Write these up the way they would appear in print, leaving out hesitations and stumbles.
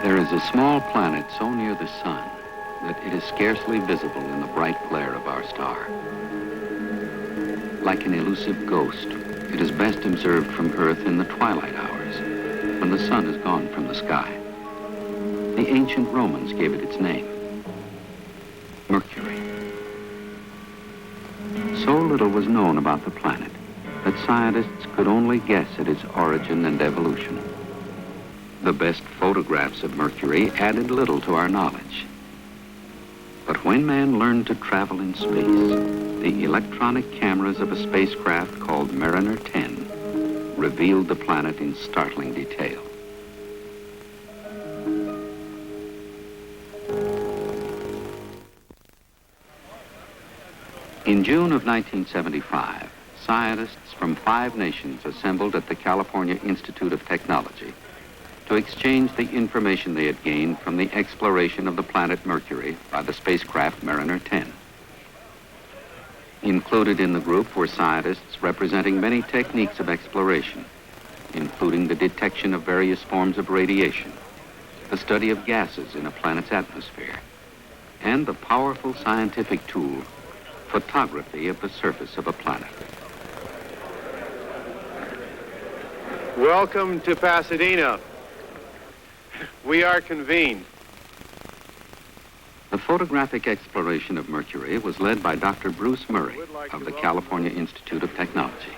There is a small planet so near the sun that it is scarcely visible in the bright glare of our star. Like an elusive ghost, it is best observed from Earth in the twilight hours, when the sun is gone from the sky. The ancient Romans gave it its name, Mercury. So little was known about the planet that scientists could only guess at its origin and evolution. The best photographs of Mercury added little to our knowledge. But when man learned to travel in space, the electronic cameras of a spacecraft called Mariner 10 revealed the planet in startling detail. In June of 1975, scientists from 5 nations assembled at the California Institute of Technology to exchange the information they had gained from the exploration of the planet Mercury by the spacecraft Mariner 10. Included in the group were scientists representing many techniques of exploration, including the detection of various forms of radiation, the study of gases in a planet's atmosphere, and the powerful scientific tool, photography of the surface of a planet. Welcome to Pasadena. We are convened. The photographic exploration of Mercury was led by Dr. Bruce Murray of the California Institute of Technology.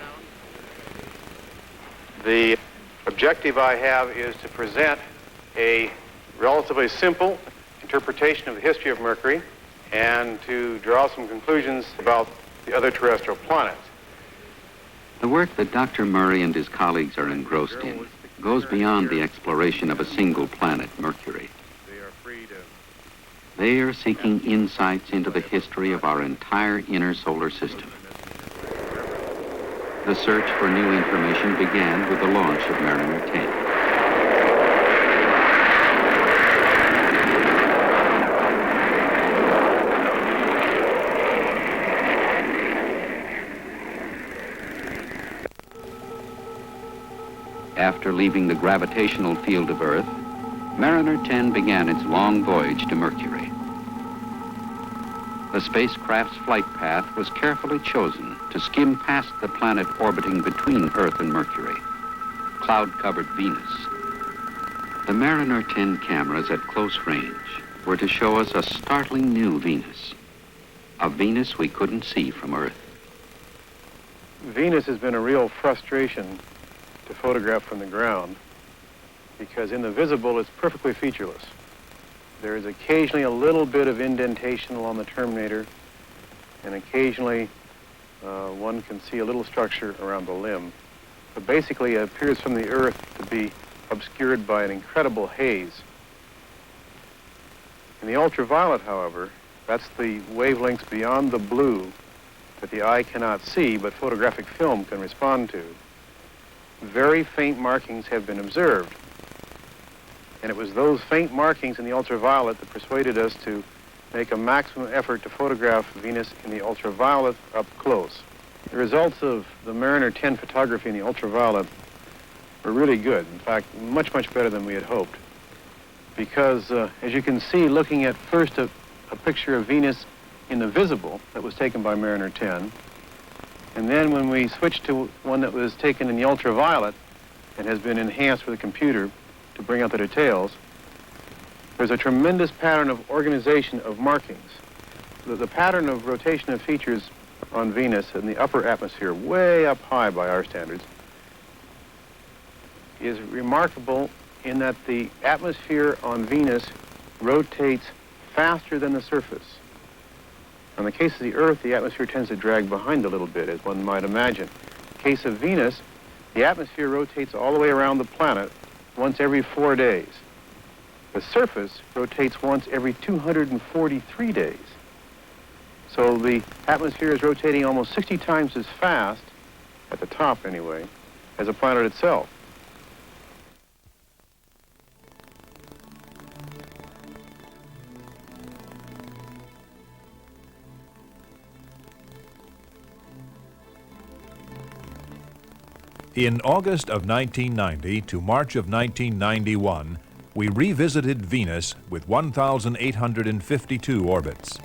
The objective I have is to present a relatively simple interpretation of the history of Mercury and to draw some conclusions about the other terrestrial planets. The work that Dr. Murray and his colleagues are engrossed in goes beyond the exploration of a single planet, Mercury. They are seeking insights into the history of our entire inner solar system. The search for new information began with the launch of Mariner 10. After leaving the gravitational field of Earth, Mariner 10 began its long voyage to Mercury. The spacecraft's flight path was carefully chosen to skim past the planet orbiting between Earth and Mercury, cloud-covered Venus. The Mariner 10 cameras at close range were to show us a startling new Venus, a Venus we couldn't see from Earth. Venus has been a real frustration to photograph from the ground because in the visible it's perfectly featureless. There is occasionally a little bit of indentation along the terminator, and occasionally one can see a little structure around the limb. But basically it appears from the Earth to be obscured by an incredible haze. In the ultraviolet, however, that's the wavelengths beyond the blue that the eye cannot see but photographic film can respond to. Very faint markings have been observed. And it was those faint markings in the ultraviolet that persuaded us to make a maximum effort to photograph Venus in the ultraviolet up close. The results of the Mariner 10 photography in the ultraviolet were really good. In fact, much better than we had hoped. Because as you can see, looking at first a picture of Venus in the visible that was taken by Mariner 10, and then when we switched to one that was taken in the ultraviolet and has been enhanced with a computer to bring out the details, there's a tremendous pattern of organization of markings. The pattern of rotation of features on Venus in the upper atmosphere, way up high by our standards, is remarkable in that the atmosphere on Venus rotates faster than the surface. In the case of the Earth, the atmosphere tends to drag behind a little bit, as one might imagine. In the case of Venus, the atmosphere rotates all the way around the planet once every 4 days. The surface rotates once every 243 days. So the atmosphere is rotating almost 60 times as fast, at the top anyway, as the planet itself. In August of 1990 to March of 1991, we revisited Venus with 1,852 orbits.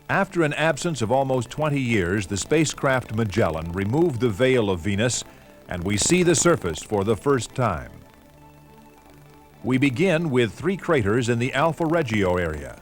After an absence of almost 20 years, the spacecraft Magellan removed the veil of Venus, and we see the surface for the first time. We begin with 3 craters in the Alpha Regio area.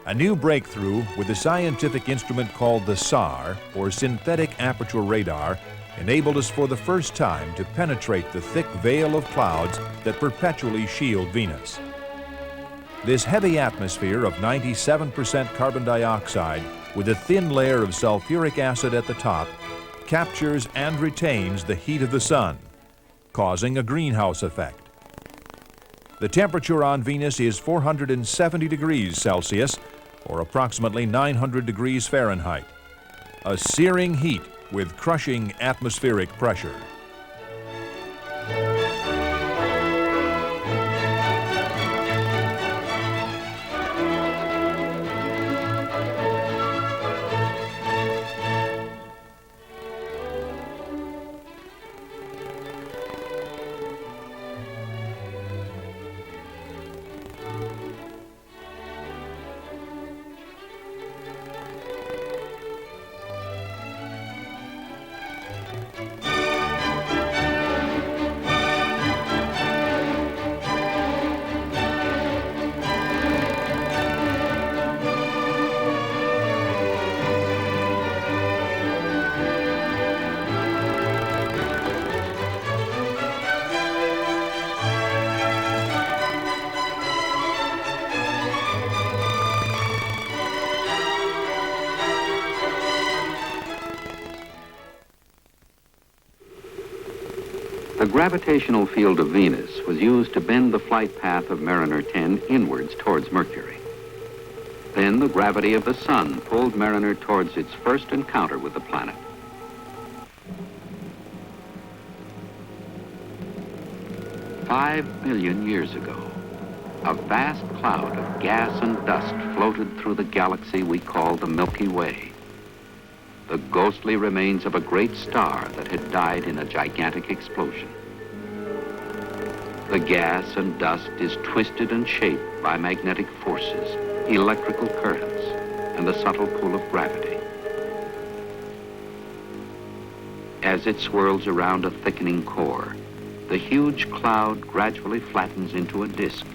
A new breakthrough with a scientific instrument called the SAR, or Synthetic Aperture Radar, enabled us for the first time to penetrate the thick veil of clouds that perpetually shield Venus. This heavy atmosphere of 97% carbon dioxide with a thin layer of sulfuric acid at the top captures and retains the heat of the sun, causing a greenhouse effect. The temperature on Venus is 470 degrees Celsius, or approximately 900 degrees Fahrenheit. A searing heat with crushing atmospheric pressure. The gravitational field of Venus was used to bend the flight path of Mariner 10 inwards towards Mercury. Then the gravity of the Sun pulled Mariner towards its first encounter with the planet. "5 billion years ago, a vast cloud of gas and dust floated through the galaxy we call the Milky Way, the ghostly remains of a great star that had died in a gigantic explosion. The gas and dust is twisted and shaped by magnetic forces, electrical currents, and the subtle pull of gravity. As it swirls around a thickening core, the huge cloud gradually flattens into a disk.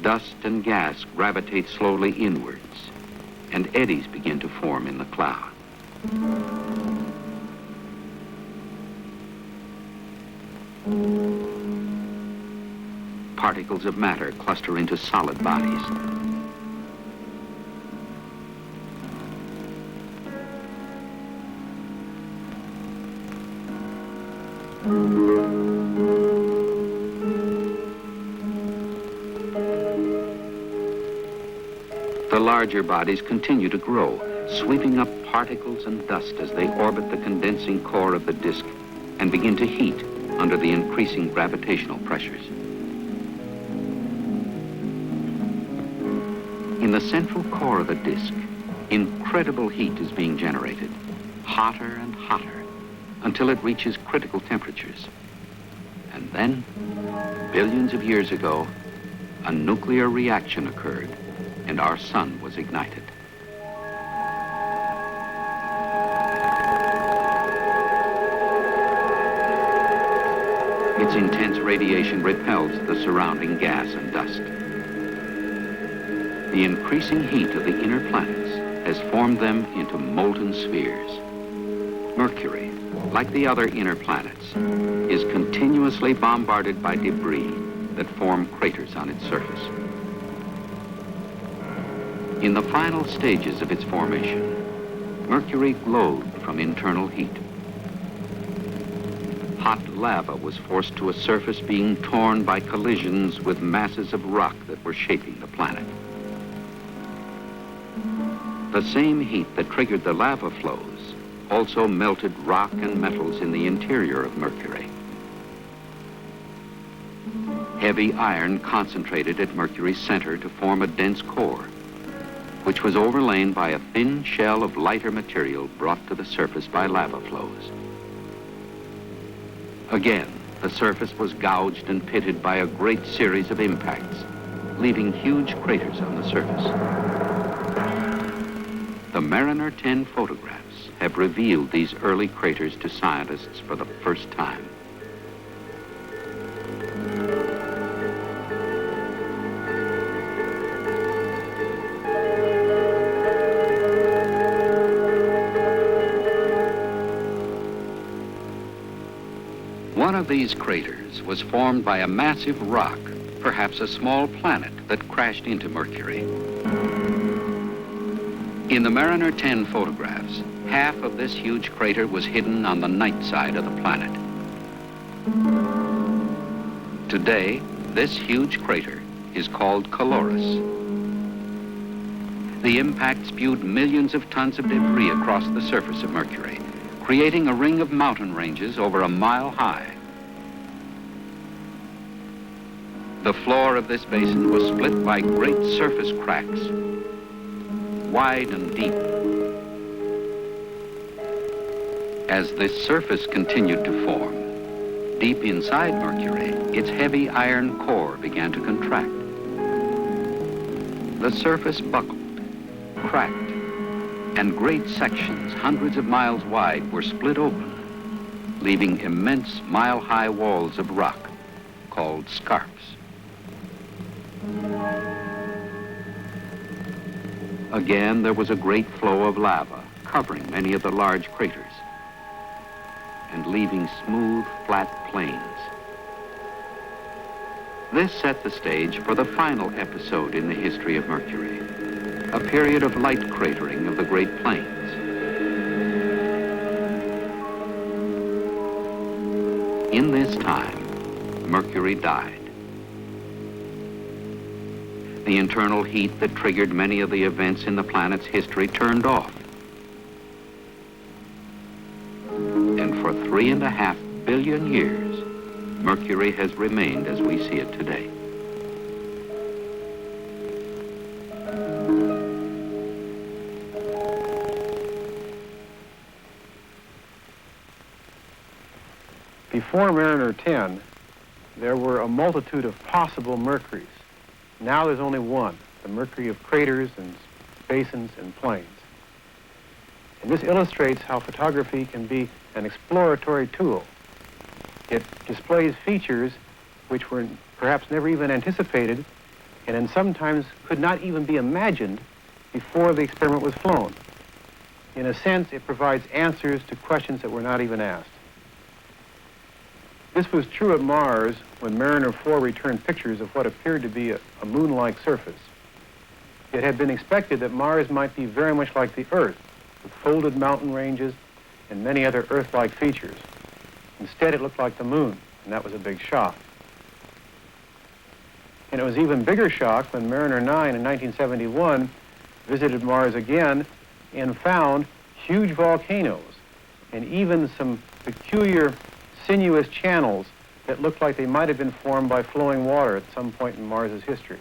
Dust and gas gravitate slowly inwards, and eddies begin to form in the cloud. Particles of matter cluster into solid bodies. The larger bodies continue to grow, sweeping up particles and dust as they orbit the condensing core of the disk and begin to heat under the increasing gravitational pressures. In the central core of the disk, incredible heat is being generated, hotter and hotter, until it reaches critical temperatures. And then, billions of years ago, a nuclear reaction occurred, and our sun was ignited. Its intense radiation repels the surrounding gas and dust. The increasing heat of the inner planets has formed them into molten spheres. Mercury, like the other inner planets, is continuously bombarded by debris that form craters on its surface. In the final stages of its formation, Mercury glowed from internal heat. Hot lava was forced to a surface being torn by collisions with masses of rock that were shaping the planet. The same heat that triggered the lava flows also melted rock and metals in the interior of Mercury. Heavy iron concentrated at Mercury's center to form a dense core, which was overlain by a thin shell of lighter material brought to the surface by lava flows. Again, the surface was gouged and pitted by a great series of impacts, leaving huge craters on the surface. The Mariner 10 photographs have revealed these early craters to scientists for the first time. One of these craters was formed by a massive rock, perhaps a small planet that crashed into Mercury. In the Mariner 10 photographs, half of this huge crater was hidden on the night side of the planet. Today, this huge crater is called Caloris. The impact spewed millions of tons of debris across the surface of Mercury, creating a ring of mountain ranges over a mile high. The floor of this basin was split by great surface cracks, wide and deep. As this surface continued to form, deep inside Mercury, its heavy iron core began to contract. The surface buckled, cracked, and great sections, hundreds of miles wide, were split open, leaving immense mile-high walls of rock called scarps. Again, there was a great flow of lava covering many of the large craters and leaving smooth, flat plains. This set the stage for the final episode in the history of Mercury, a period of light cratering of the Great Plains. In this time, Mercury died. The internal heat that triggered many of the events in the planet's history turned off. And for 3.5 billion years, Mercury has remained as we see it today. Before Mariner 10, there were a multitude of possible Mercuries. Now there's only one, the Mercury of craters and basins and plains. And this illustrates how photography can be an exploratory tool. It displays features which were perhaps never even anticipated and then sometimes could not even be imagined before the experiment was flown. In a sense, it provides answers to questions that were not even asked. This was true at Mars when Mariner 4 returned pictures of what appeared to be a moon-like surface. It had been expected that Mars might be very much like the Earth, with folded mountain ranges and many other Earth-like features. Instead, it looked like the moon, and that was a big shock. And it was an even bigger shock when Mariner 9 in 1971 visited Mars again and found huge volcanoes and even some peculiar sinuous channels that looked like they might have been formed by flowing water at some point in Mars's history.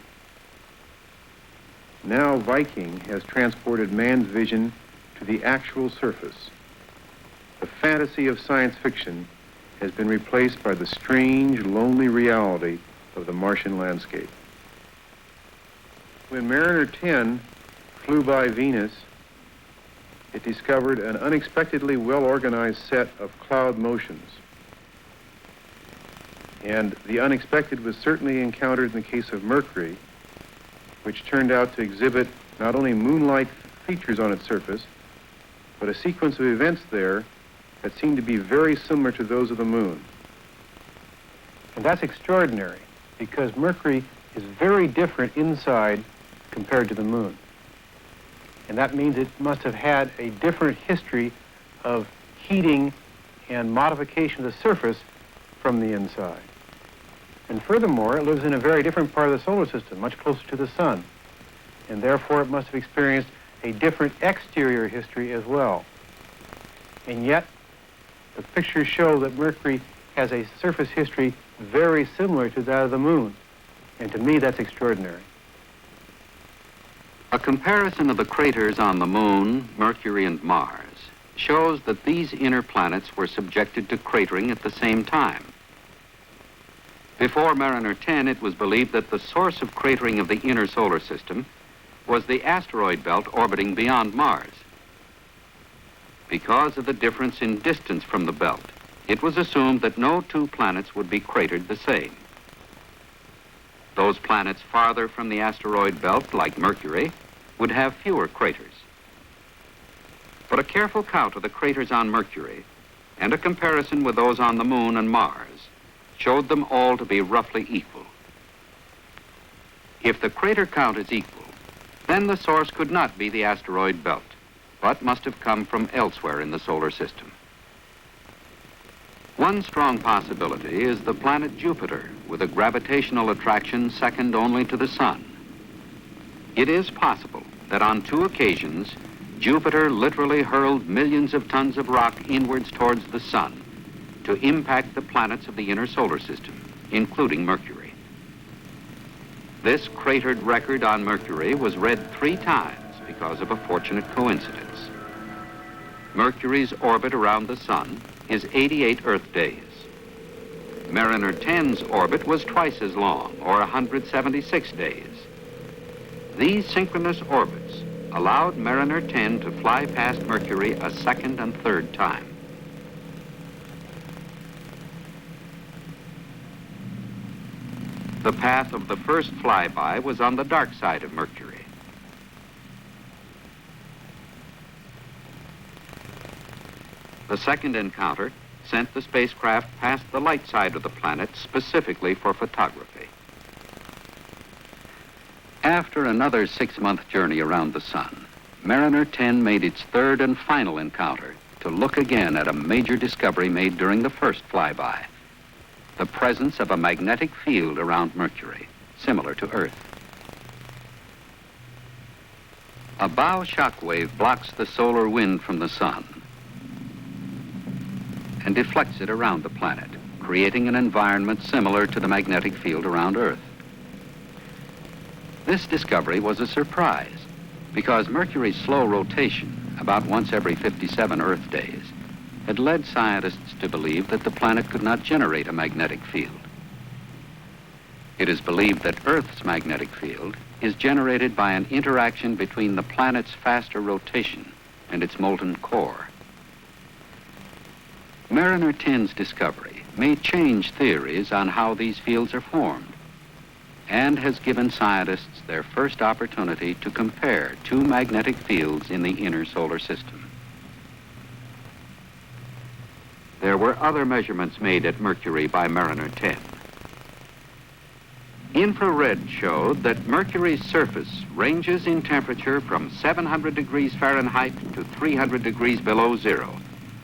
Now Viking has transported man's vision to the actual surface. The fantasy of science fiction has been replaced by the strange, lonely reality of the Martian landscape. When Mariner 10 flew by Venus, it discovered an unexpectedly well-organized set of cloud motions. And the unexpected was certainly encountered in the case of Mercury, which turned out to exhibit not only moon-like features on its surface, but a sequence of events there that seemed to be very similar to those of the moon. And that's extraordinary, because Mercury is very different inside compared to the moon. And that means it must have had a different history of heating and modification of the surface from the inside. And furthermore, it lives in a very different part of the solar system, much closer to the sun. And therefore, it must have experienced a different exterior history as well. And yet, the pictures show that Mercury has a surface history very similar to that of the moon. And to me, that's extraordinary. A comparison of the craters on the moon, Mercury, and Mars shows that these inner planets were subjected to cratering at the same time. Before Mariner 10, it was believed that the source of cratering of the inner solar system was the asteroid belt orbiting beyond Mars. Because of the difference in distance from the belt, it was assumed that no two planets would be cratered the same. Those planets farther from the asteroid belt, like Mercury, would have fewer craters. But a careful count of the craters on Mercury and a comparison with those on the moon and Mars showed them all to be roughly equal. If the crater count is equal, then the source could not be the asteroid belt, but must have come from elsewhere in the solar system. One strong possibility is the planet Jupiter, with a gravitational attraction second only to the sun. It is possible that on 2 occasions, Jupiter literally hurled millions of tons of rock inwards towards the sun to impact the planets of the inner solar system, including Mercury. This cratered record on Mercury was read 3 times because of a fortunate coincidence. Mercury's orbit around the sun is 88 Earth days. Mariner 10's orbit was twice as long, or 176 days. These synchronous orbits allowed Mariner 10 to fly past Mercury a second and third time. The path of the first flyby was on the dark side of Mercury. The second encounter sent the spacecraft past the light side of the planet specifically for photography. After another 6-month journey around the sun, Mariner 10 made its third and final encounter to look again at a major discovery made during the first flyby: the presence of a magnetic field around Mercury, similar to Earth. A bow shock wave blocks the solar wind from the sun and deflects it around the planet, creating an environment similar to the magnetic field around Earth. This discovery was a surprise because Mercury's slow rotation, about once every 57 Earth days, had led scientists to believe that the planet could not generate a magnetic field. It is believed that Earth's magnetic field is generated by an interaction between the planet's faster rotation and its molten core. Mariner 10's discovery may change theories on how these fields are formed and has given scientists their first opportunity to compare 2 magnetic fields in the inner solar system. There were other measurements made at Mercury by Mariner 10. Infrared showed that Mercury's surface ranges in temperature from 700 degrees Fahrenheit to 300 degrees below zero,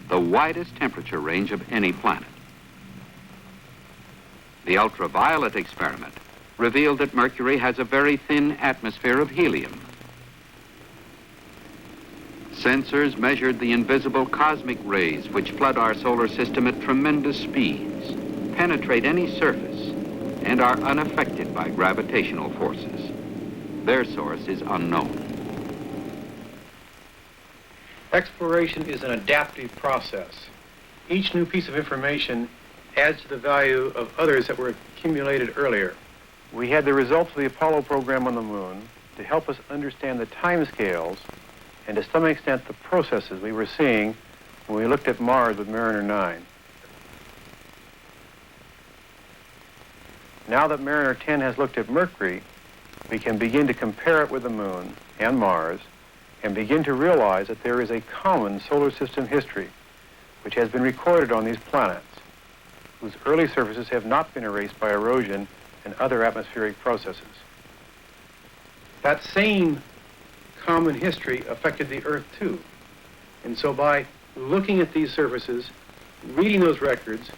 the widest temperature range of any planet. The ultraviolet experiment revealed that Mercury has a very thin atmosphere of helium. Sensors measured the invisible cosmic rays which flood our solar system at tremendous speeds, penetrate any surface, and are unaffected by gravitational forces. Their source is unknown. Exploration is an adaptive process. Each new piece of information adds to the value of others that were accumulated earlier. We had the results of the Apollo program on the moon to help us understand the timescales and to some extent the processes we were seeing when we looked at Mars with Mariner 9. Now that Mariner 10 has looked at Mercury, we can begin to compare it with the Moon and Mars and begin to realize that there is a common solar system history which has been recorded on these planets, whose early surfaces have not been erased by erosion and other atmospheric processes. That same common history affected the Earth too. And so by looking at these surfaces, reading those records,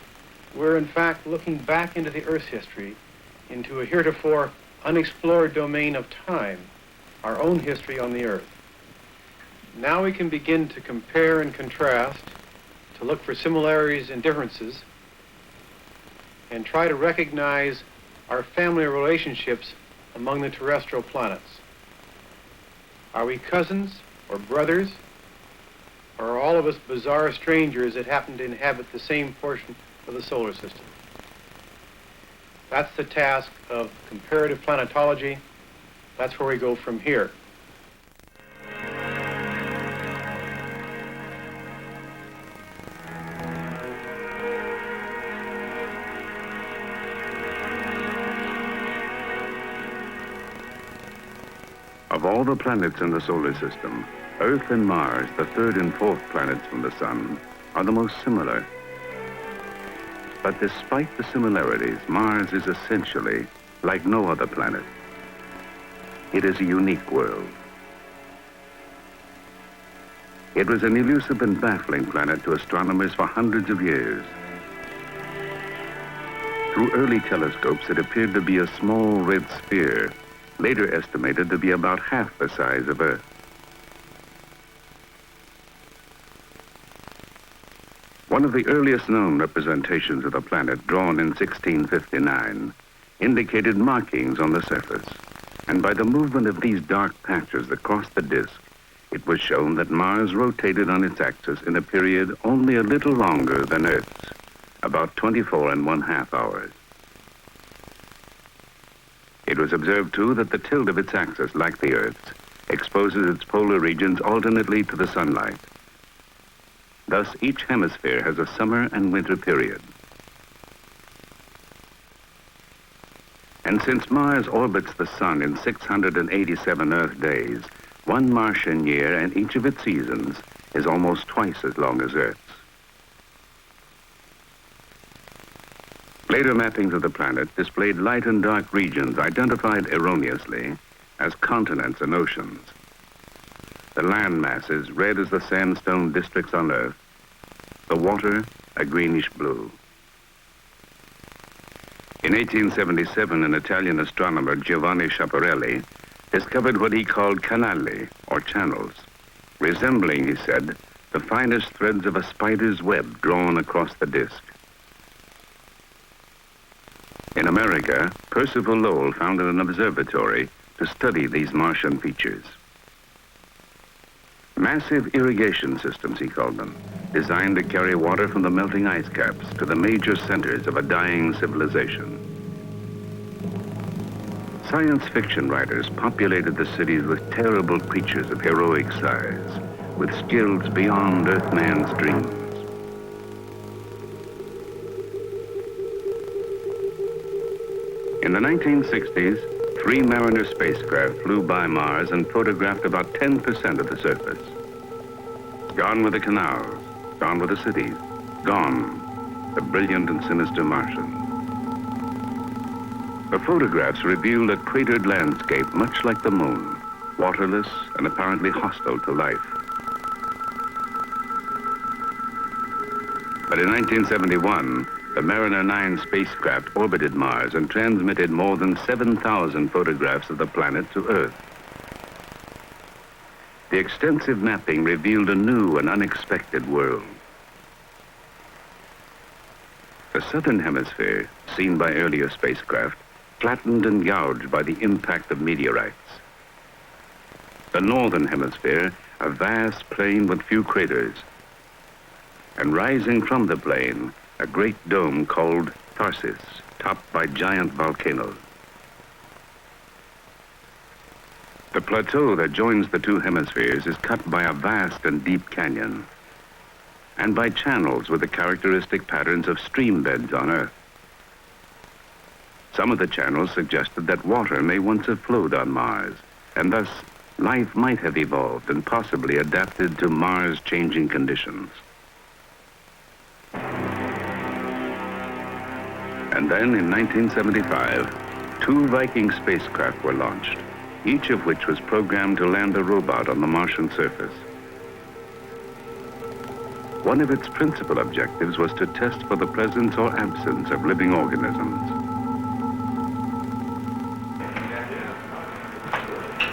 we're in fact looking back into the Earth's history, into a heretofore unexplored domain of time, our own history on the Earth. Now we can begin to compare and contrast, to look for similarities and differences, and try to recognize our family relationships among the terrestrial planets. Are we cousins or brothers, or are all of us bizarre strangers that happen to inhabit the same portion of the solar system? That's the task of comparative planetology. That's where we go from here. Of all the planets in the solar system, Earth and Mars, the third and fourth planets from the Sun, are the most similar. But despite the similarities, Mars is essentially like no other planet. It is a unique world. It was an elusive and baffling planet to astronomers for hundreds of years. Through early telescopes, it appeared to be a small red sphere, later estimated to be about half the size of Earth. One of the earliest known representations of the planet, drawn in 1659, indicated markings on the surface, and by the movement of these dark patches across the disk, it was shown that Mars rotated on its axis in a period only a little longer than Earth's, about 24½ hours. It was observed, too, that the tilt of its axis, like the Earth's, exposes its polar regions alternately to the sunlight. Thus, each hemisphere has a summer and winter period. And since Mars orbits the Sun in 687 Earth days, one Martian year in each of its seasons is almost twice as long as Earth's. Later mappings of the planet displayed light and dark regions identified erroneously as continents and oceans. The land masses red as the sandstone districts on Earth, the water a greenish blue. In 1877, an Italian astronomer, Giovanni Schiaparelli, discovered what he called canali, or channels, resembling, he said, the finest threads of a spider's web drawn across the disk. In America, Percival Lowell founded an observatory to study these Martian features. Massive irrigation systems, he called them, designed to carry water from the melting ice caps to the major centers of a dying civilization. Science fiction writers populated the cities with terrible creatures of heroic size, with skills beyond Earthman's dreams. In the 1960s, 3 Mariner spacecraft flew by Mars and photographed about 10% of the surface. Gone were the canals, gone were the cities, gone the brilliant and sinister Martians. The photographs revealed a cratered landscape much like the Moon, waterless and apparently hostile to life. But in 1971, the Mariner 9 spacecraft orbited Mars and transmitted more than 7,000 photographs of the planet to Earth. The extensive mapping revealed a new and unexpected world. The southern hemisphere, seen by earlier spacecraft, flattened and gouged by the impact of meteorites. The northern hemisphere, a vast plain with few craters, and rising from the plain, a great dome called Tharsis, topped by giant volcanoes. The plateau that joins the two hemispheres is cut by a vast and deep canyon, and by channels with the characteristic patterns of stream beds on Earth. Some of the channels suggested that water may once have flowed on Mars, and thus life might have evolved and possibly adapted to Mars' changing conditions. And then in 1975, 2 Viking spacecraft were launched, each of which was programmed to land a robot on the Martian surface. One of its principal objectives was to test for the presence or absence of living organisms.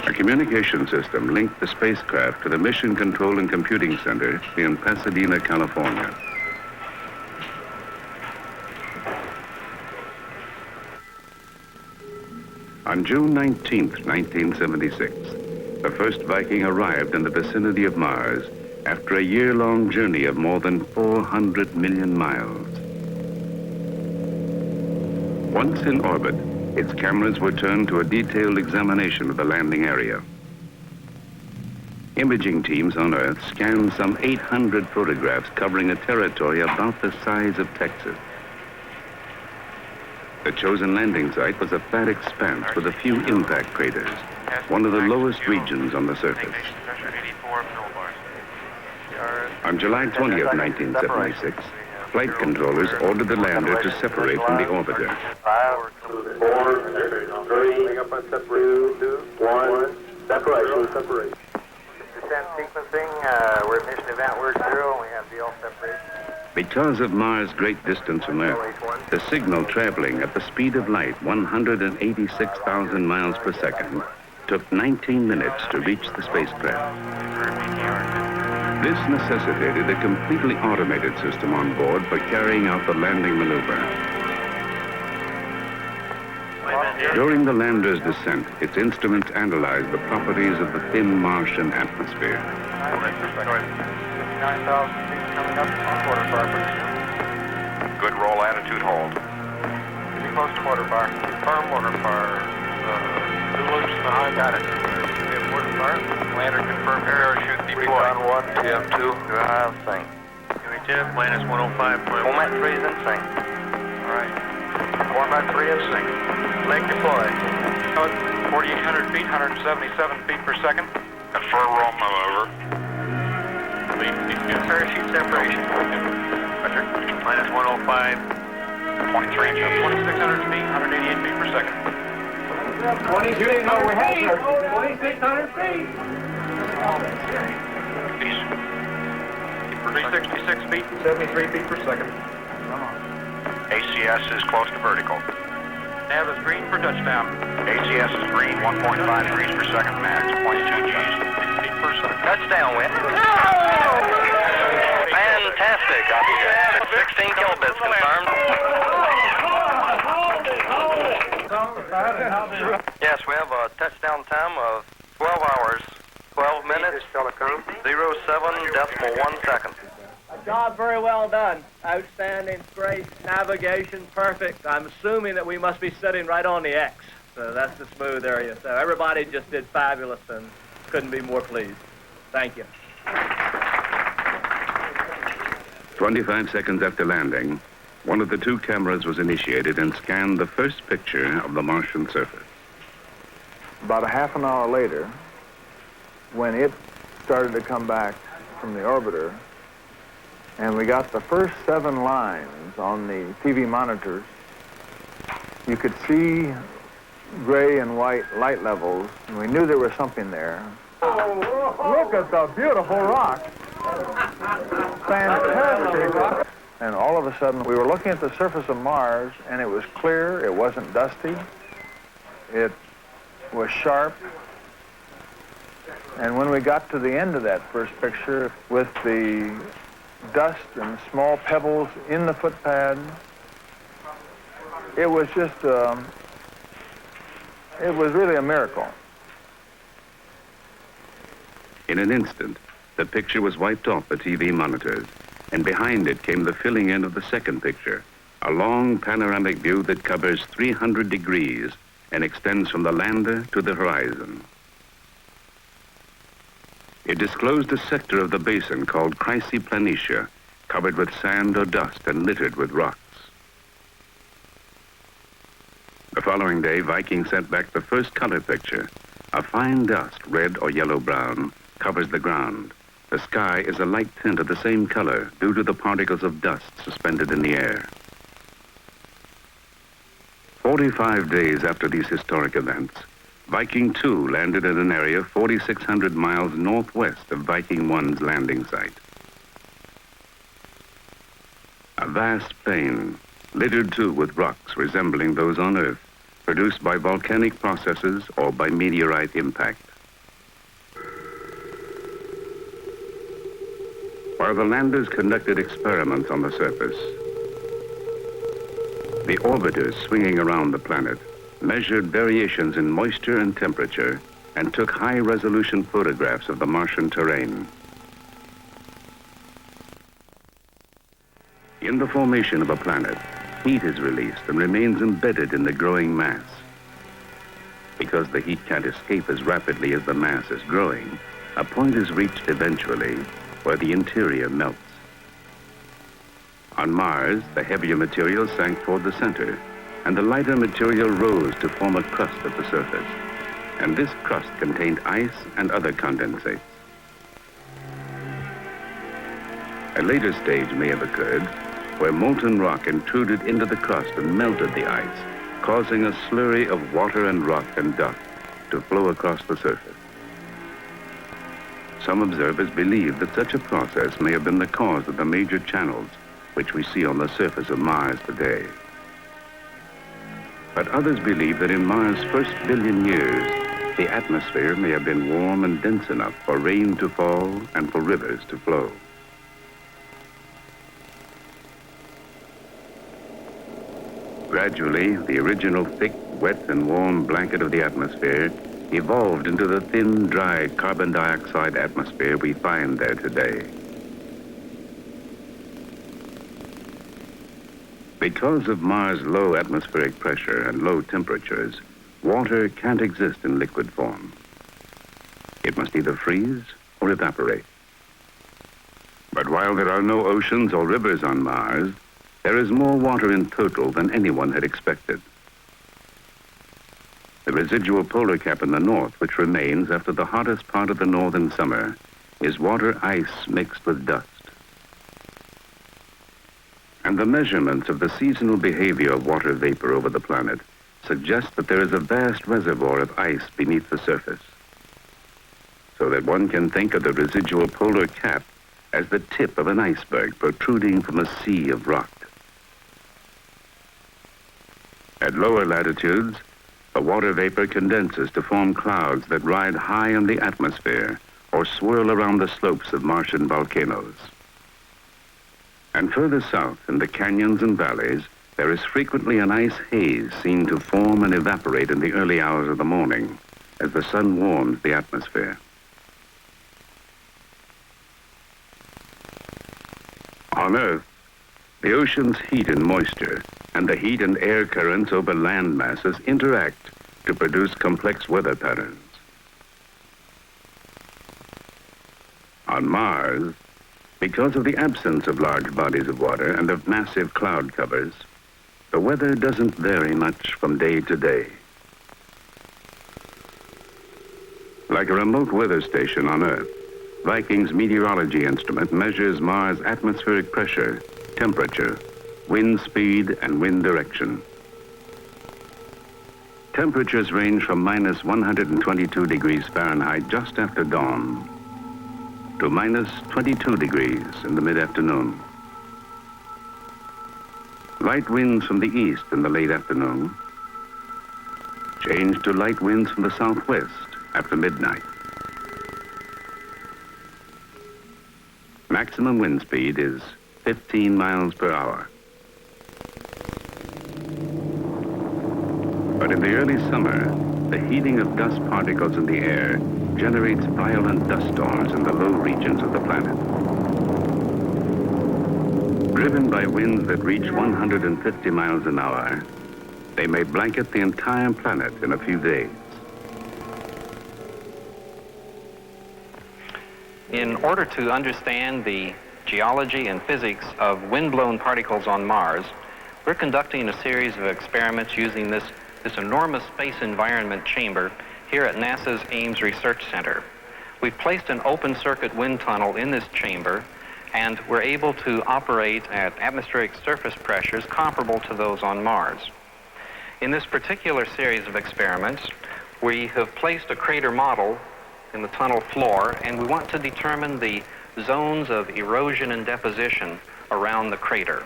A communication system linked the spacecraft to the Mission Control and Computing Center in Pasadena, California. On June 19, 1976, the first Viking arrived in the vicinity of Mars after a year-long journey of more than 400 million miles. Once in orbit, its cameras were turned to a detailed examination of the landing area. Imaging teams on Earth scanned some 800 photographs covering a territory about the size of Texas. The chosen landing site was a flat expanse with a few impact craters, one of the lowest regions on the surface. On July 20th, 1976, flight controllers ordered the lander to separate from the orbiter. 5, 4, 3, 2, 1, separation. Descent sequencing, we're at mission event word 0, and we have VL separation. Because of Mars' great distance from Earth, the signal traveling at the speed of light, 186,000 miles per second, took 19 minutes to reach the spacecraft. This necessitated a completely automated system on board for carrying out the landing maneuver. During the lander's descent, its instruments analyzed the properties of the thin Martian atmosphere. 9,000 feet coming up on quarter bar pretty soon. Good roll attitude hold. Getting close to quarter bar. Firm quarter bar. 2 loops behind. Got it. We have quarter bar. Lander confirmed parachute deploy. Recon 1, TM2. Drive sync. UHF, minus 105.1. Format 3 is in sync. All right. Format 3 in sync. Leg deploy. 4,800 feet, 177 feet per second. Confirm roll maneuver. Parachute separation. Roger. Minus 105. 23 Gs. 2,600 feet, 188 feet per second. 2,600 feet. 2,600 feet. 366 feet, 73 feet per second. ACS is close to vertical. Nav is green for touchdown. ACS is green, 1.5 degrees per second max, 0.2 Gs. Feet per second. Touchdown, Win. Fantastic. 16 kilobits confirmed. Yes, we have a touchdown time of 12 hours, 12 minutes, 07.1 seconds. A job very well done. Outstanding, great, navigation, perfect. I'm assuming that we must be sitting right on the X. So that's the smooth area. So everybody just did fabulous and couldn't be more pleased. Thank you. 25 seconds after landing, one of the 2 cameras was initiated and scanned the first picture of the Martian surface. About a half an hour later, when it started to come back from the orbiter, and we got the first 7 lines on the TV monitors, you could see gray and white light levels, and we knew there was something there. Look at the beautiful rock. Fantastic. And all of a sudden, we were looking at the surface of Mars, and it was clear, it wasn't dusty, it was sharp. And when we got to the end of that first picture, with the dust and small pebbles in the footpad, it was just, it was really a miracle. In an instant, the picture was wiped off the TV monitors, and behind it came the filling in of the second picture, a long panoramic view that covers 300 degrees and extends from the lander to the horizon. It disclosed a sector of the basin called Planitia, covered with sand or dust and littered with rocks. The following day, Viking sent back the first color picture. A fine dust, red or yellow-brown, covers the ground. The sky is a light tint of the same color due to the particles of dust suspended in the air. 45 days after these historic events, Viking 2 landed at an area 4,600 miles northwest of Viking 1's landing site. A vast plain, littered too with rocks resembling those on Earth, produced by volcanic processes or by meteorite impact. While the landers conducted experiments on the surface, the orbiters swinging around the planet measured variations in moisture and temperature and took high-resolution photographs of the Martian terrain. In the formation of a planet, heat is released and remains embedded in the growing mass. Because the heat can't escape as rapidly as the mass is growing, a point is reached eventually where the interior melts. On Mars, the heavier material sank toward the center, and the lighter material rose to form a crust at the surface. And this crust contained ice and other condensates. A later stage may have occurred where molten rock intruded into the crust and melted the ice, causing a slurry of water and rock and dust to flow across the surface. Some observers believe that such a process may have been the cause of the major channels which we see on the surface of Mars today. But others believe that in Mars' first billion years, the atmosphere may have been warm and dense enough for rain to fall and for rivers to flow. Gradually, the original thick, wet, and warm blanket of the atmosphere evolved into the thin, dry carbon dioxide atmosphere we find there today. Because of Mars' low atmospheric pressure and low temperatures, water can't exist in liquid form. It must either freeze or evaporate. But while there are no oceans or rivers on Mars, there is more water in total than anyone had expected. The residual polar cap in the north, which remains after the hottest part of the northern summer, is water ice mixed with dust. And the measurements of the seasonal behavior of water vapor over the planet suggest that there is a vast reservoir of ice beneath the surface, so that one can think of the residual polar cap as the tip of an iceberg protruding from a sea of rock. At lower latitudes, the water vapor condenses to form clouds that ride high in the atmosphere or swirl around the slopes of Martian volcanoes. And further south, in the canyons and valleys, there is frequently an ice haze seen to form and evaporate in the early hours of the morning as the sun warms the atmosphere. On Earth, the ocean's heat and moisture and the heat and air currents over land masses interact to produce complex weather patterns. On Mars, because of the absence of large bodies of water and of massive cloud covers, the weather doesn't vary much from day to day. Like a remote weather station on Earth, Viking's meteorology instrument measures Mars' atmospheric pressure, temperature, wind speed, and wind direction. Temperatures range from minus 122 degrees Fahrenheit just after dawn to minus 22 degrees in the mid-afternoon. Light winds from the east in the late afternoon change to light winds from the southwest after midnight. Maximum wind speed is 15 miles per hour. But in the early summer, the heating of dust particles in the air generates violent dust storms in the low regions of the planet. Driven by winds that reach 150 miles an hour, they may blanket the entire planet in a few days. In order to understand the geology and physics of wind-blown particles on Mars, we're conducting a series of experiments using this this enormous space environment chamber here at NASA's Ames Research Center. We've placed an open circuit wind tunnel in this chamber, and we're able to operate at atmospheric surface pressures comparable to those on Mars. In this particular series of experiments, we have placed a crater model in the tunnel floor, and we want to determine the zones of erosion and deposition around the crater.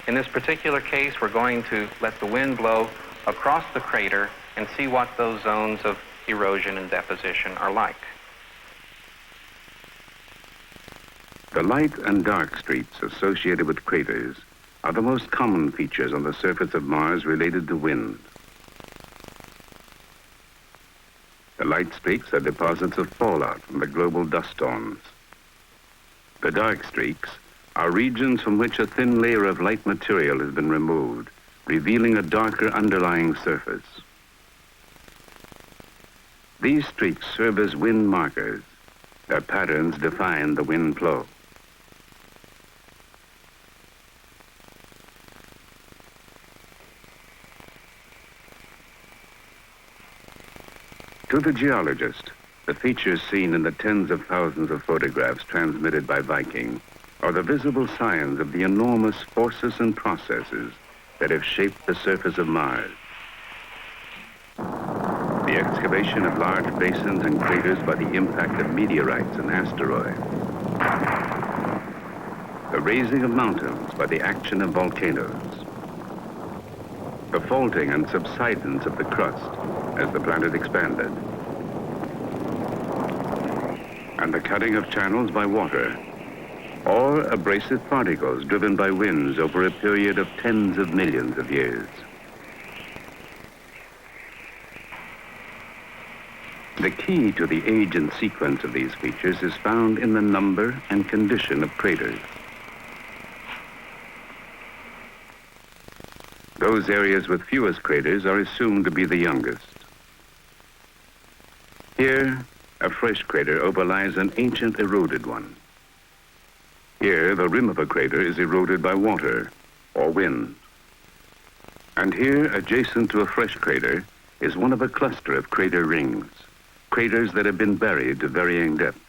In this particular case, we're going to let the wind blow across the crater and see what those zones of erosion and deposition are like. The light and dark streaks associated with craters are the most common features on the surface of Mars related to wind. The light streaks are deposits of fallout from the global dust storms. The dark streaks are regions from which a thin layer of light material has been removed, revealing a darker underlying surface. These streaks serve as wind markers. Their patterns define the wind flow. To the geologist, the features seen in the tens of thousands of photographs transmitted by Viking are the visible signs of the enormous forces and processes that have shaped the surface of Mars. The excavation of large basins and craters by the impact of meteorites and asteroids. The raising of mountains by the action of volcanoes. The faulting and subsidence of the crust as the planet expanded. And the cutting of channels by water, or abrasive particles driven by winds over a period of tens of millions of years. The key to the age and sequence of these features is found in the number and condition of craters. Those areas with fewest craters are assumed to be the youngest. Here, a fresh crater overlies an ancient eroded one. Here, the rim of a crater is eroded by water or wind. And here, adjacent to a fresh crater, is one of a cluster of crater rings, craters that have been buried to varying depths.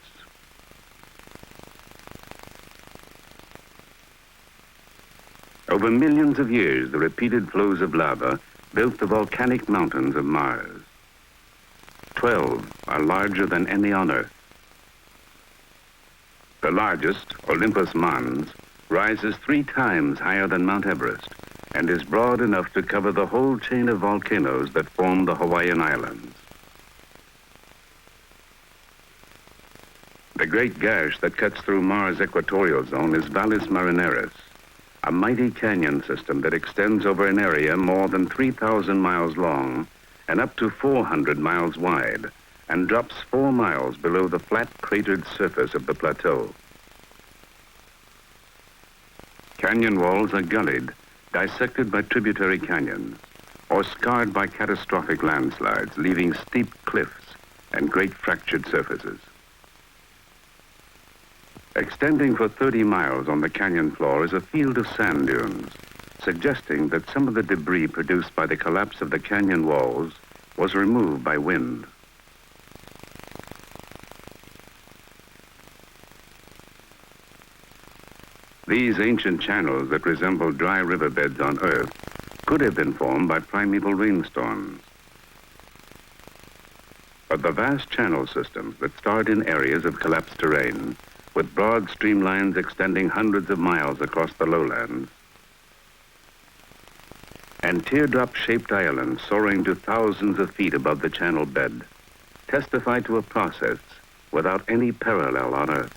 Over millions of years, the repeated flows of lava built the volcanic mountains of Mars. 12 are larger than any on Earth. The largest, Olympus Mons, rises 3 times higher than Mount Everest and is broad enough to cover the whole chain of volcanoes that form the Hawaiian Islands. The great gash that cuts through Mars' equatorial zone is Valles Marineris, a mighty canyon system that extends over an area more than 3,000 miles long and up to 400 miles wide, and drops 4 miles below the flat cratered surface of the plateau. Canyon walls are gullied, dissected by tributary canyons, or scarred by catastrophic landslides, leaving steep cliffs and great fractured surfaces. Extending for 30 miles on the canyon floor is a field of sand dunes, suggesting that some of the debris produced by the collapse of the canyon walls was removed by wind. These ancient channels that resemble dry riverbeds on Earth could have been formed by primeval rainstorms. But the vast channel systems that start in areas of collapsed terrain, with broad streamlines extending hundreds of miles across the lowlands, and teardrop-shaped islands soaring to thousands of feet above the channel bed, testify to a process without any parallel on Earth.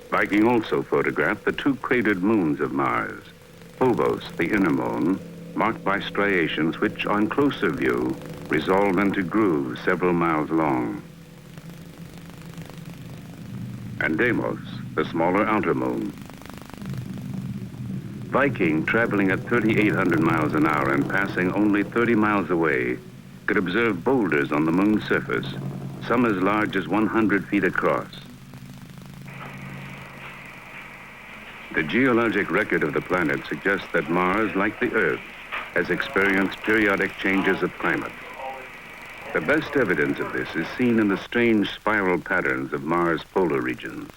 Viking also photographed the 2 cratered moons of Mars, Phobos, the inner moon, marked by striations which, on closer view, resolve into grooves several miles long, and Deimos, the smaller outer moon. Viking, traveling at 3,800 miles an hour and passing only 30 miles away, could observe boulders on the moon's surface, some as large as 100 feet across. The geologic record of the planet suggests that Mars, like the Earth, has experienced periodic changes of climate. The best evidence of this is seen in the strange spiral patterns of Mars' polar regions.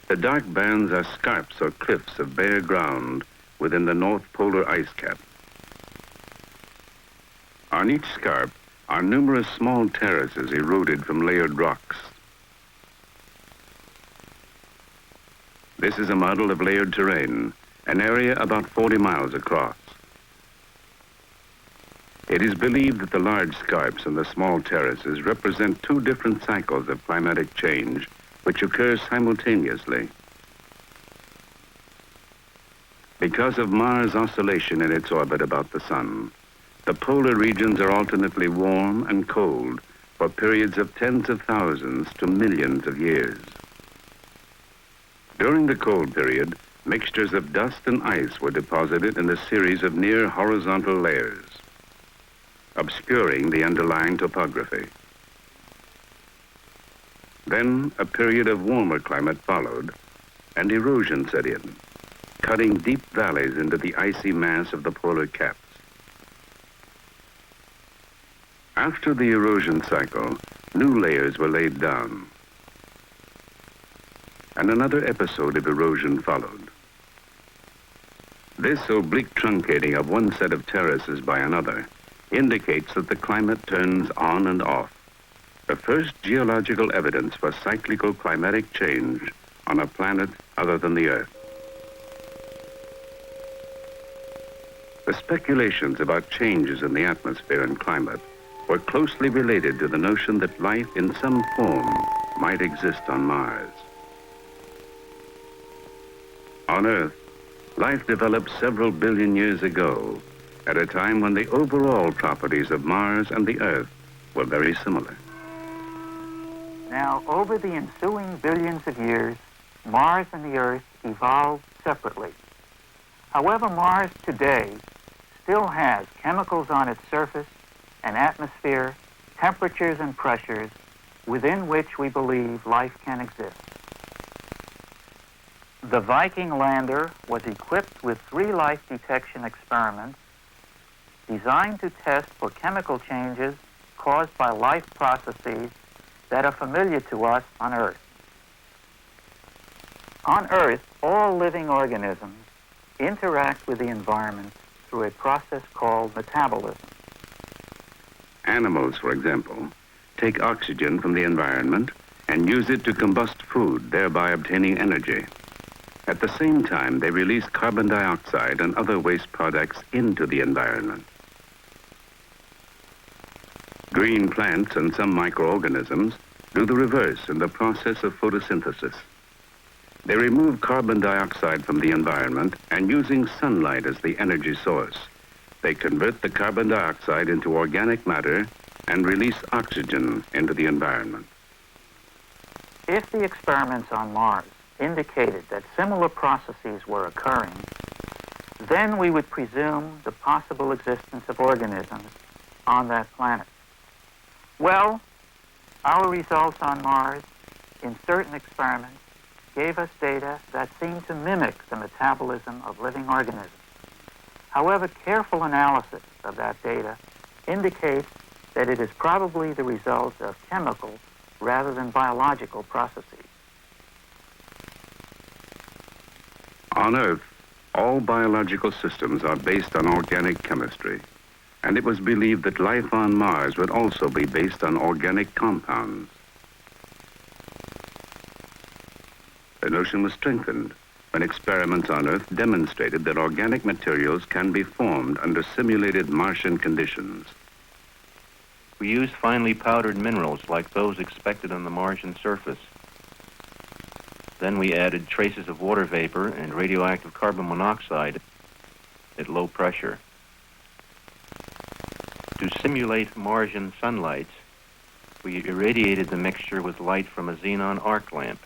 The dark bands are scarps or cliffs of bare ground within the North Polar ice cap. On each scarp are numerous small terraces eroded from layered rocks. This is a model of layered terrain, an area about 40 miles across. It is believed that the large scarps and the small terraces represent two different cycles of climatic change which occur simultaneously. Because of Mars' oscillation in its orbit about the sun, the polar regions are alternately warm and cold for periods of tens of thousands to millions of years. During the cold period, mixtures of dust and ice were deposited in a series of near horizontal layers, obscuring the underlying topography. Then a period of warmer climate followed, and erosion set in, cutting deep valleys into the icy mass of the polar caps. After the erosion cycle, new layers were laid down, and another episode of erosion followed. This oblique truncating of one set of terraces by another indicates that the climate turns on and off, the first geological evidence for cyclical climatic change on a planet other than the Earth. The speculations about changes in the atmosphere and climate were closely related to the notion that life in some form might exist on Mars. On Earth, life developed several billion years ago, at a time when the overall properties of Mars and the Earth were very similar. Now, over the ensuing billions of years, Mars and the Earth evolved separately. However, Mars today still has chemicals on its surface, an atmosphere, temperatures and pressures within which we believe life can exist. The Viking lander was equipped with 3 life detection experiments designed to test for chemical changes caused by life processes that are familiar to us on Earth. On Earth, all living organisms interact with the environment through a process called metabolism. Animals, for example, take oxygen from the environment and use it to combust food, thereby obtaining energy. At the same time, they release carbon dioxide and other waste products into the environment. Green plants and some microorganisms do the reverse in the process of photosynthesis. They remove carbon dioxide from the environment and, using sunlight as the energy source, they convert the carbon dioxide into organic matter and release oxygen into the environment. If the experiments on Mars indicated that similar processes were occurring, then we would presume the possible existence of organisms on that planet. Well, our results on Mars in certain experiments gave us data that seemed to mimic the metabolism of living organisms. However, careful analysis of that data indicates that it is probably the result of chemical rather than biological processes. On Earth, all biological systems are based on organic chemistry, and it was believed that life on Mars would also be based on organic compounds. The notion was strengthened when experiments on Earth demonstrated that organic materials can be formed under simulated Martian conditions. We used finely powdered minerals like those expected on the Martian surface. Then we added traces of water vapor and radioactive carbon monoxide at low pressure. To simulate Martian sunlight, we irradiated the mixture with light from a xenon arc lamp.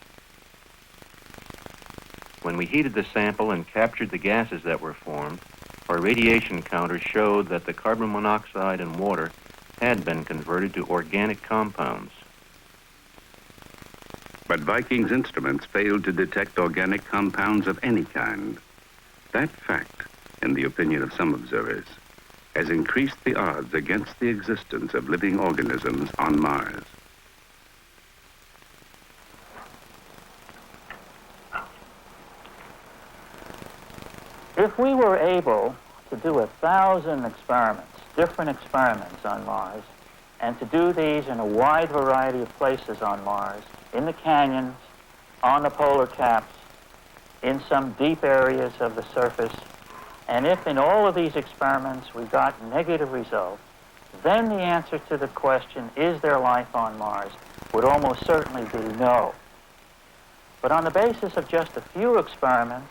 When we heated the sample and captured the gases that were formed, our radiation counter showed that the carbon monoxide and water had been converted to organic compounds. But Viking's instruments failed to detect organic compounds of any kind. That fact, in the opinion of some observers, has increased the odds against the existence of living organisms on Mars. If we were able to do 1,000 experiments, different experiments on Mars, and to do these in a wide variety of places on Mars, in the canyons, on the polar caps, in some deep areas of the surface, and if in all of these experiments we got negative results, then the answer to the question, is there life on Mars, would almost certainly be no. But on the basis of just a few experiments,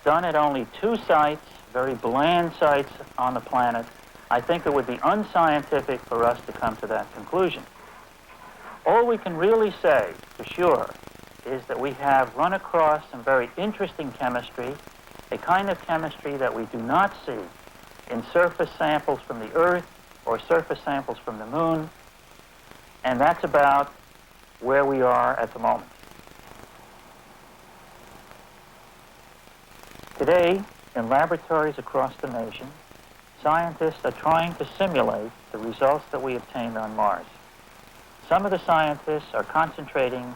done at only 2 sites, very bland sites on the planet, I think it would be unscientific for us to come to that conclusion. All we can really say for sure is that we have run across some very interesting chemistry, a kind of chemistry that we do not see in surface samples from the Earth or surface samples from the Moon, and that's about where we are at the moment. Today, in laboratories across the nation, scientists are trying to simulate the results that we obtained on Mars. Some of the scientists are concentrating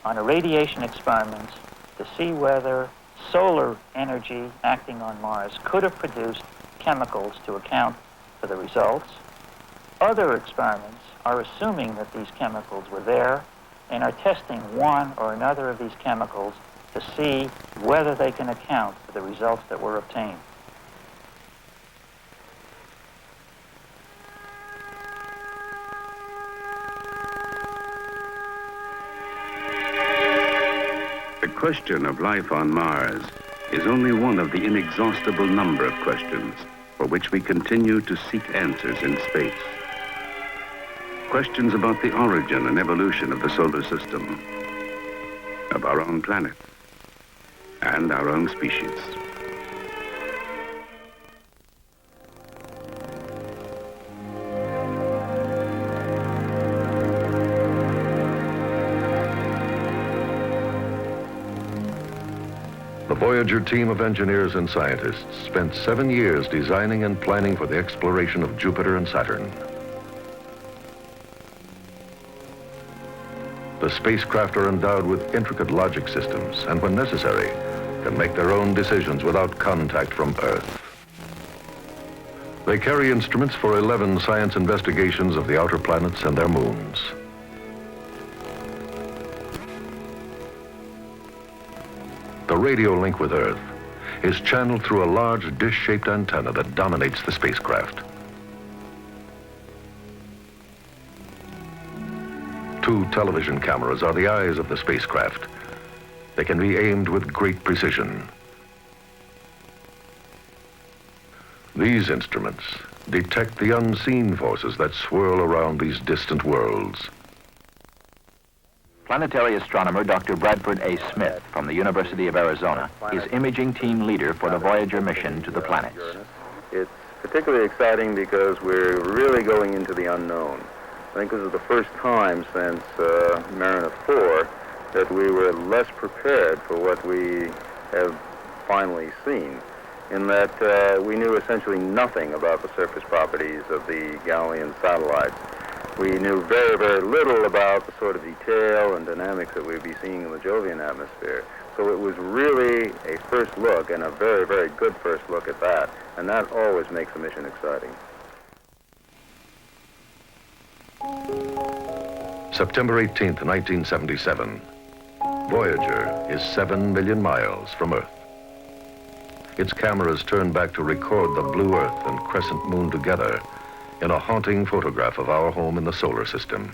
on irradiation experiments to see whether solar energy acting on Mars could have produced chemicals to account for the results. Other experiments are assuming that these chemicals were there and are testing one or another of these chemicals to see whether they can account for the results that were obtained. The question of life on Mars is only one of the inexhaustible number of questions for which we continue to seek answers in space. Questions about the origin and evolution of the solar system, of our own planet, and our own species. The Voyager team of engineers and scientists spent 7 years designing and planning for the exploration of Jupiter and Saturn. The spacecraft are endowed with intricate logic systems and, when necessary, can make their own decisions without contact from Earth. They carry instruments for 11 science investigations of the outer planets and their moons. The radio link with Earth is channeled through a large dish-shaped antenna that dominates the spacecraft. 2 television cameras are the eyes of the spacecraft. They can be aimed with great precision. These instruments detect the unseen forces that swirl around these distant worlds. Planetary astronomer Dr. Bradford A. Smith from the University of Arizona is imaging team leader for the Voyager mission to the planets. It's particularly exciting because we're really going into the unknown. I think this is the first time since Mariner 4 that we were less prepared for what we have finally seen, in that we knew essentially nothing about the surface properties of the Galilean satellites. We knew very, very little about the sort of detail and dynamics that we'd be seeing in the Jovian atmosphere. So it was really a first look, and a very, very good first look at that, and that always makes a mission exciting. September 18th, 1977. Voyager is 7 million miles from Earth. Its cameras turn back to record the blue Earth and crescent moon together in a haunting photograph of our home in the solar system.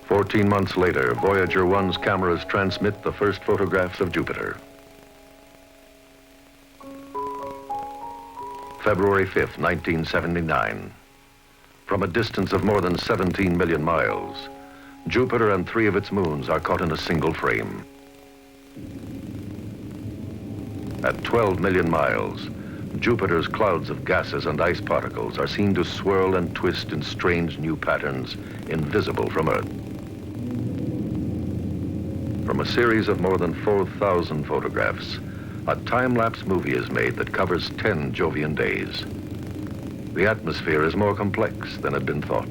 14 months later, Voyager 1's cameras transmit the first photographs of Jupiter. February 5th, 1979. From a distance of more than 17 million miles, Jupiter and 3 of its moons are caught in a single frame. At 12 million miles, Jupiter's clouds of gases and ice particles are seen to swirl and twist in strange new patterns invisible from Earth. From a series of more than 4,000 photographs, a time-lapse movie is made that covers 10 Jovian days. The atmosphere is more complex than had been thought.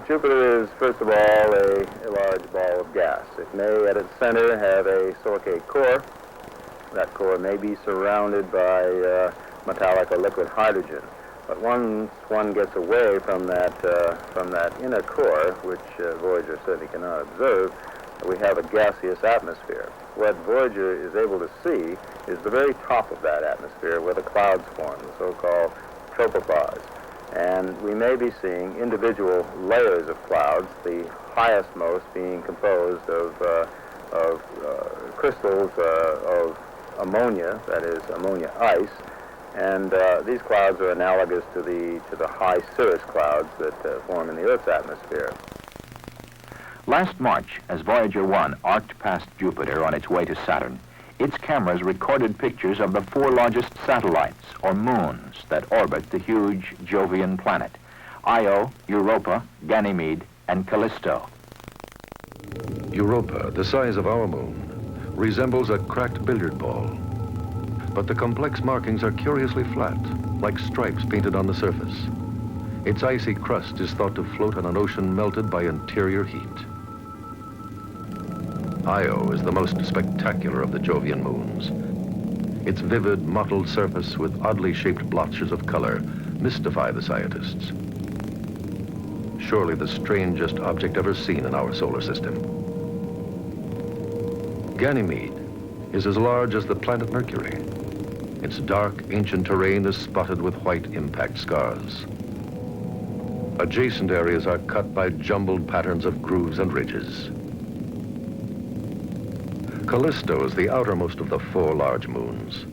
Jupiter is, first of all, a large ball of gas. It may, at its center, have a silicate core. That core may be surrounded by metallic or liquid hydrogen. But once one gets away from that inner core, which Voyager certainly cannot observe, we have a gaseous atmosphere. What Voyager is able to see is the very top of that atmosphere where the clouds form, the so-called tropopause. And we may be seeing individual layers of clouds, the highestmost being composed of crystals of ammonia, that is ammonia ice, and these clouds are analogous to the high cirrus clouds that form in the Earth's atmosphere. Last March, as Voyager 1 arced past Jupiter on its way to Saturn, its cameras recorded pictures of the 4 largest satellites, or moons, that orbit the huge Jovian planet: Io, Europa, Ganymede, and Callisto. Europa, the size of our moon, resembles a cracked billiard ball. But the complex markings are curiously flat, like stripes painted on the surface. Its icy crust is thought to float on an ocean melted by interior heat. Io is the most spectacular of the Jovian moons. Its vivid, mottled surface with oddly shaped blotches of color mystify the scientists. Surely the strangest object ever seen in our solar system. Ganymede is as large as the planet Mercury. Its dark, ancient terrain is spotted with white impact scars. Adjacent areas are cut by jumbled patterns of grooves and ridges. Callisto is the outermost of the 4 large moons.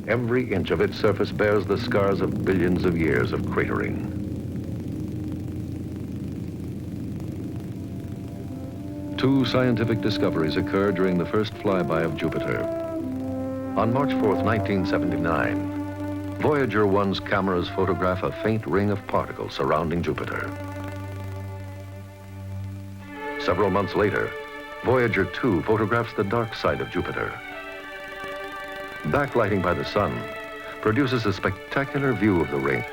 Every inch of its surface bears the scars of billions of years of cratering. Two scientific discoveries occurred during the first flyby of Jupiter. On March 4th, 1979, Voyager 1's cameras photograph a faint ring of particles surrounding Jupiter. Several months later, Voyager 2 photographs the dark side of Jupiter. Backlighting by the sun produces a spectacular view of the ring.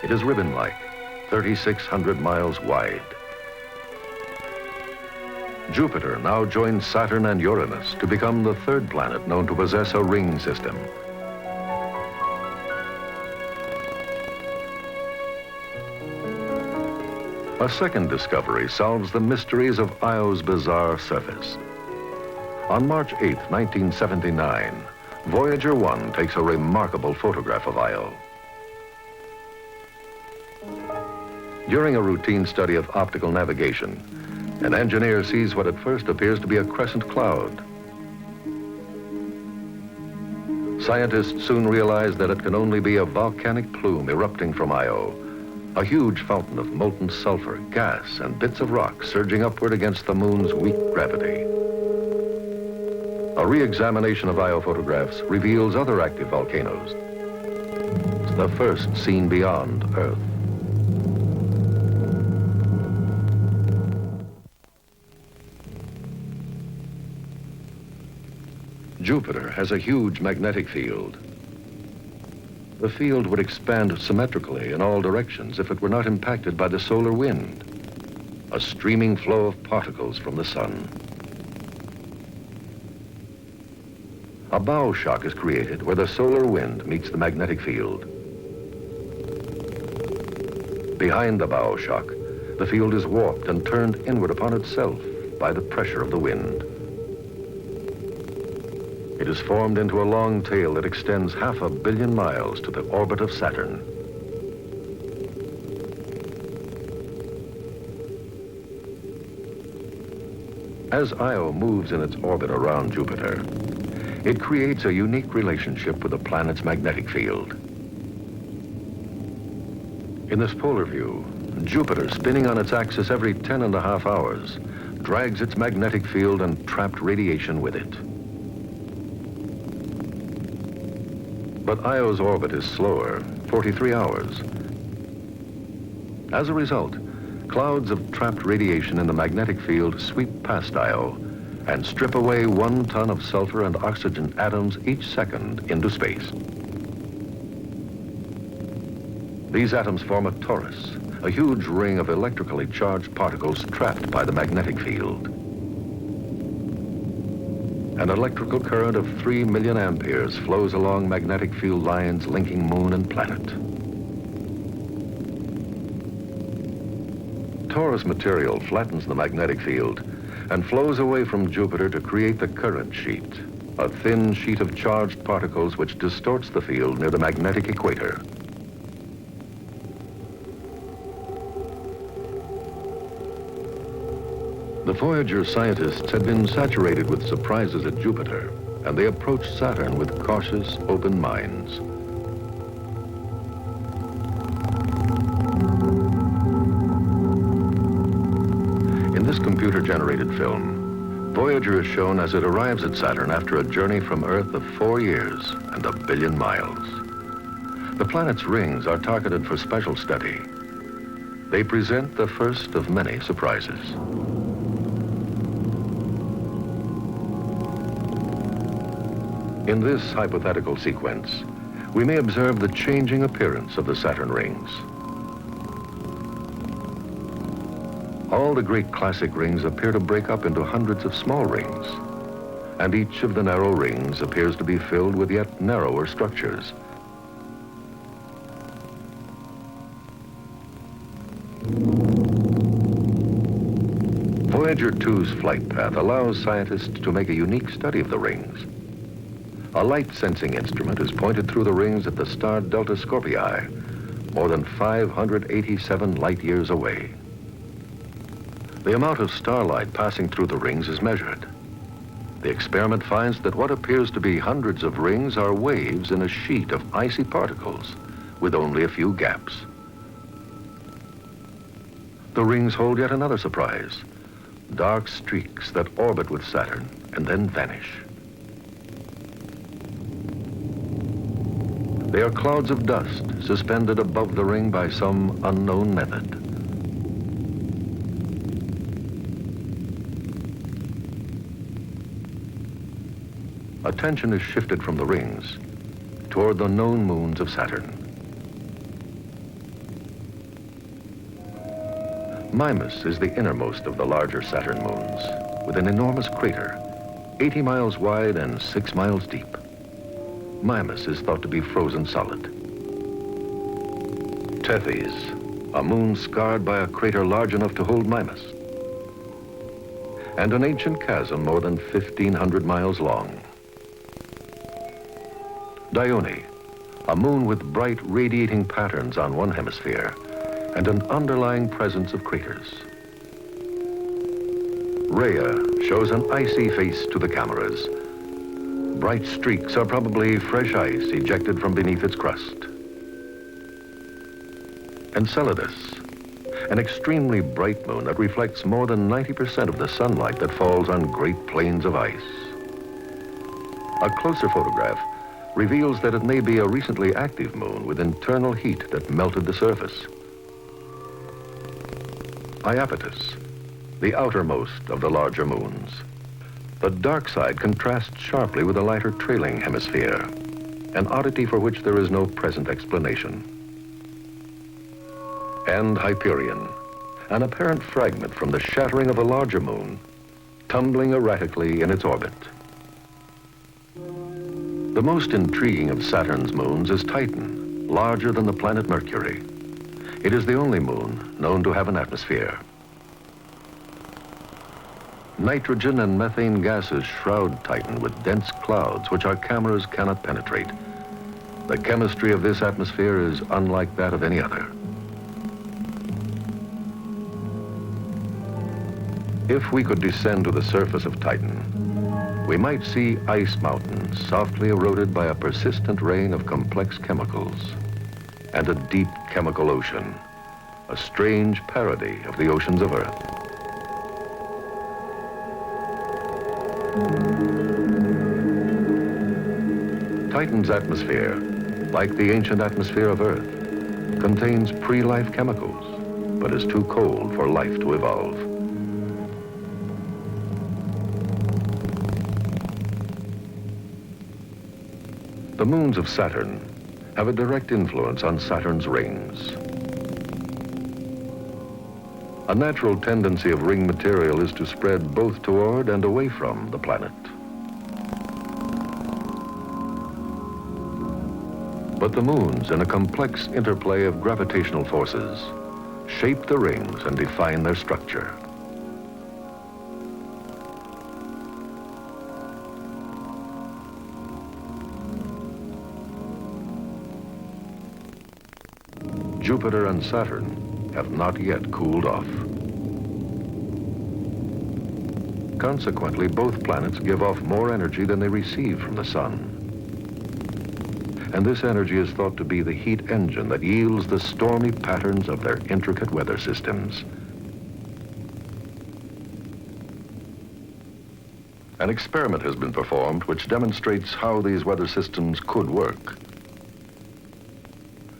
It is ribbon-like, 3,600 miles wide. Jupiter now joins Saturn and Uranus to become the 3rd planet known to possess a ring system. A second discovery solves the mysteries of Io's bizarre surface. On March 8, 1979, Voyager 1 takes a remarkable photograph of Io. During a routine study of optical navigation, an engineer sees what at first appears to be a crescent cloud. Scientists soon realize that it can only be a volcanic plume erupting from Io, a huge fountain of molten sulfur, gas, and bits of rock surging upward against the moon's weak gravity. A re-examination of Io photographs reveals other active volcanoes, the first seen beyond Earth. Jupiter has a huge magnetic field. The field would expand symmetrically in all directions if it were not impacted by the solar wind, a streaming flow of particles from the sun. A bow shock is created where the solar wind meets the magnetic field. Behind the bow shock, the field is warped and turned inward upon itself by the pressure of the wind. It is formed into a long tail that extends 500 million miles to the orbit of Saturn. As Io moves in its orbit around Jupiter, it creates a unique relationship with the planet's magnetic field. In this polar view, Jupiter, spinning on its axis every 10.5 hours, drags its magnetic field and trapped radiation with it. But Io's orbit is slower, 43 hours. As a result, clouds of trapped radiation in the magnetic field sweep past Io and strip away 1 ton of sulfur and oxygen atoms each second into space. These atoms form a torus, a huge ring of electrically charged particles trapped by the magnetic field. An electrical current of 3 million amperes flows along magnetic field lines linking moon and planet. Torus material flattens the magnetic field and flows away from Jupiter to create the current sheet, a thin sheet of charged particles which distorts the field near the magnetic equator. The Voyager scientists had been saturated with surprises at Jupiter, and they approached Saturn with cautious, open minds. In this computer-generated film, Voyager is shown as it arrives at Saturn after a journey from Earth of 4 years and 1 billion miles. The planet's rings are targeted for special study. They present the first of many surprises. In this hypothetical sequence, we may observe the changing appearance of the Saturn rings. All the great classic rings appear to break up into hundreds of small rings, and each of the narrow rings appears to be filled with yet narrower structures. Voyager 2's flight path allows scientists to make a unique study of the rings. A light-sensing instrument is pointed through the rings at the star Delta Scorpii, more than 587 light-years away. The amount of starlight passing through the rings is measured. The experiment finds that what appears to be hundreds of rings are waves in a sheet of icy particles with only a few gaps. The rings hold yet another surprise: dark streaks that orbit with Saturn and then vanish. They are clouds of dust suspended above the ring by some unknown method. Attention is shifted from the rings toward the known moons of Saturn. Mimas is the innermost of the larger Saturn moons, with an enormous crater, 80 miles wide and 6 miles deep. Mimas is thought to be frozen solid. Tethys, a moon scarred by a crater large enough to hold Mimas. And an ancient chasm more than 1,500 miles long. Dione, a moon with bright radiating patterns on one hemisphere and an underlying presence of craters. Rhea shows an icy face to the cameras. Bright streaks are probably fresh ice ejected from beneath its crust. Enceladus, an extremely bright moon that reflects more than 90% of the sunlight that falls on great plains of ice. A closer photograph reveals that it may be a recently active moon with internal heat that melted the surface. Iapetus, the outermost of the larger moons. The dark side contrasts sharply with the lighter trailing hemisphere, an oddity for which there is no present explanation. And Hyperion, an apparent fragment from the shattering of a larger moon, tumbling erratically in its orbit. The most intriguing of Saturn's moons is Titan, larger than the planet Mercury. It is the only moon known to have an atmosphere. Nitrogen and methane gases shroud Titan with dense clouds which our cameras cannot penetrate. The chemistry of this atmosphere is unlike that of any other. If we could descend to the surface of Titan, we might see ice mountains softly eroded by a persistent rain of complex chemicals, and a deep chemical ocean, a strange parody of the oceans of Earth. Titan's atmosphere, like the ancient atmosphere of Earth, contains pre-life chemicals, but is too cold for life to evolve. The moons of Saturn have a direct influence on Saturn's rings. A natural tendency of ring material is to spread both toward and away from the planet. But the moons, in a complex interplay of gravitational forces, shape the rings and define their structure. Jupiter and Saturn have not yet cooled off. Consequently, both planets give off more energy than they receive from the sun. And this energy is thought to be the heat engine that yields the stormy patterns of their intricate weather systems. An experiment has been performed which demonstrates how these weather systems could work.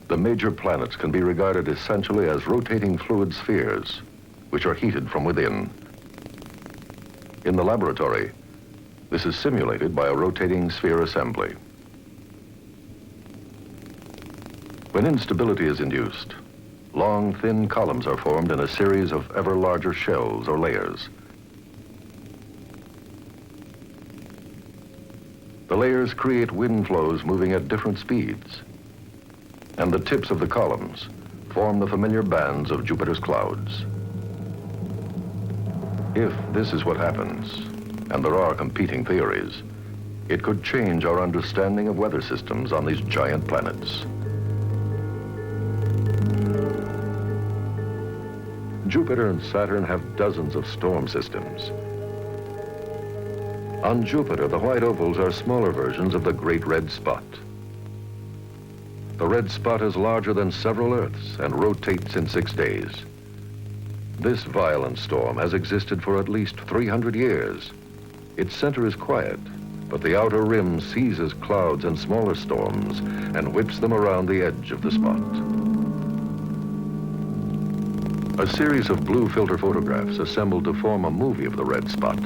The major planets can be regarded essentially as rotating fluid spheres, which are heated from within. In the laboratory, this is simulated by a rotating sphere assembly. When instability is induced, long, thin columns are formed in a series of ever larger shells or layers. The layers create wind flows moving at different speeds, and the tips of the columns form the familiar bands of Jupiter's clouds. If this is what happens, and there are competing theories, it could change our understanding of weather systems on these giant planets. Jupiter and Saturn have dozens of storm systems. On Jupiter, the white ovals are smaller versions of the Great Red Spot. The red spot is larger than several Earths and rotates in 6 days. This violent storm has existed for at least 300 years. Its center is quiet, but the outer rim seizes clouds and smaller storms and whips them around the edge of the spot. A series of blue filter photographs assembled to form a movie of the red spot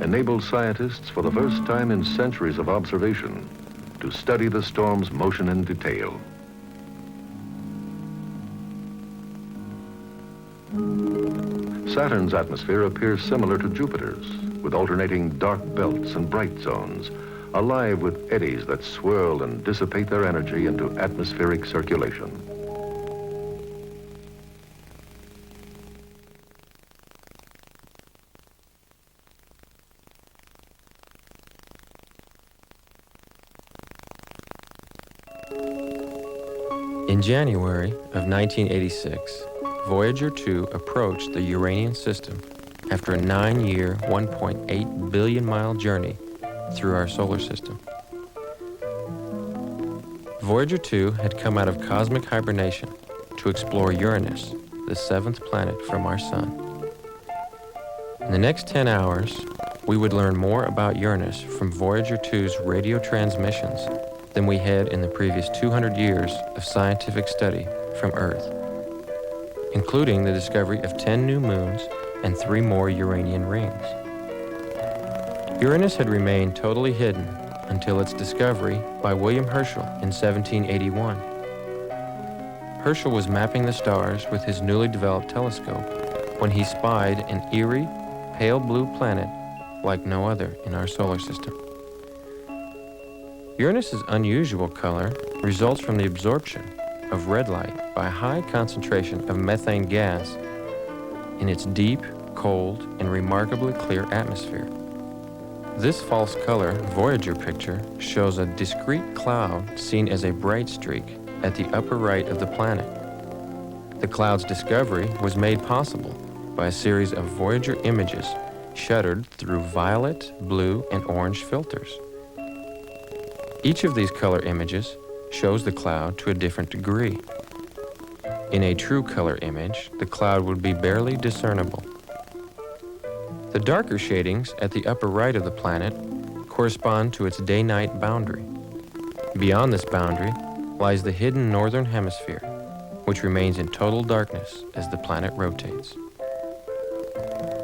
enabled scientists for the first time in centuries of observation to study the storm's motion in detail. Saturn's atmosphere appears similar to Jupiter's, with alternating dark belts and bright zones, alive with eddies that swirl and dissipate their energy into atmospheric circulation. In January of 1986, Voyager 2 approached the Uranian system after a 9-year, 1.8 billion mile journey through our solar system. Voyager 2 had come out of cosmic hibernation to explore Uranus, the 7th planet from our sun. In the next 10 hours, we would learn more about Uranus from Voyager 2's radio transmissions than we had in the previous 200 years of scientific study from Earth, including the discovery of 10 new moons and 3 more Uranian rings. Uranus had remained totally hidden until its discovery by William Herschel in 1781. Herschel was mapping the stars with his newly developed telescope when he spied an eerie, pale blue planet like no other in our solar system. Uranus's unusual color results from the absorption of red light by a high concentration of methane gas in its deep, cold, and remarkably clear atmosphere. This false color Voyager picture shows a discrete cloud seen as a bright streak at the upper right of the planet. The cloud's discovery was made possible by a series of Voyager images shuttered through violet, blue, and orange filters. Each of these color images shows the cloud to a different degree. In a true color image, the cloud would be barely discernible. The darker shadings at the upper right of the planet correspond to its day-night boundary. Beyond this boundary lies the hidden northern hemisphere, which remains in total darkness as the planet rotates.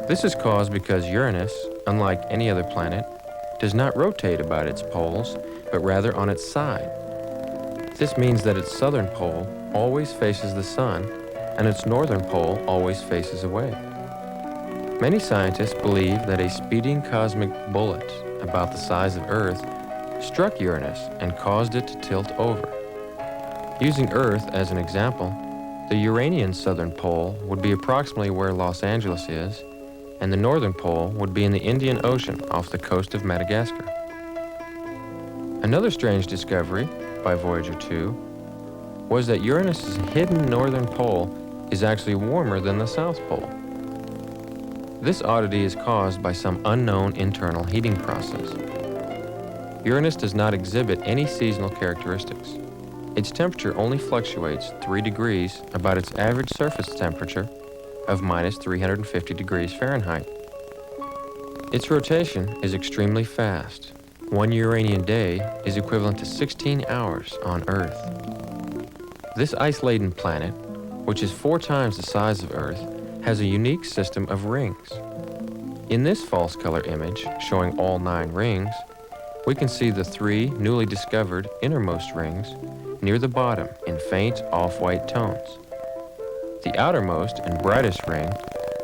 This is caused because Uranus, unlike any other planet, does not rotate about its poles, but rather on its side. This means that its southern pole always faces the sun, and its northern pole always faces away. Many scientists believe that a speeding cosmic bullet about the size of Earth struck Uranus and caused it to tilt over. Using Earth as an example, the Uranian southern pole would be approximately where Los Angeles is, and the northern pole would be in the Indian Ocean off the coast of Madagascar. Another strange discovery by Voyager 2 was that Uranus's hidden northern pole is actually warmer than the South Pole. This oddity is caused by some unknown internal heating process. Uranus does not exhibit any seasonal characteristics. Its temperature only fluctuates 3 degrees about its average surface temperature of minus 350 degrees Fahrenheit. Its rotation is extremely fast. 1 Uranian day is equivalent to 16 hours on Earth. This ice-laden planet, which is 4 times the size of Earth, has a unique system of rings. In this false color image, showing all 9 rings, we can see the 3 newly discovered innermost rings near the bottom in faint off-white tones. The outermost and brightest ring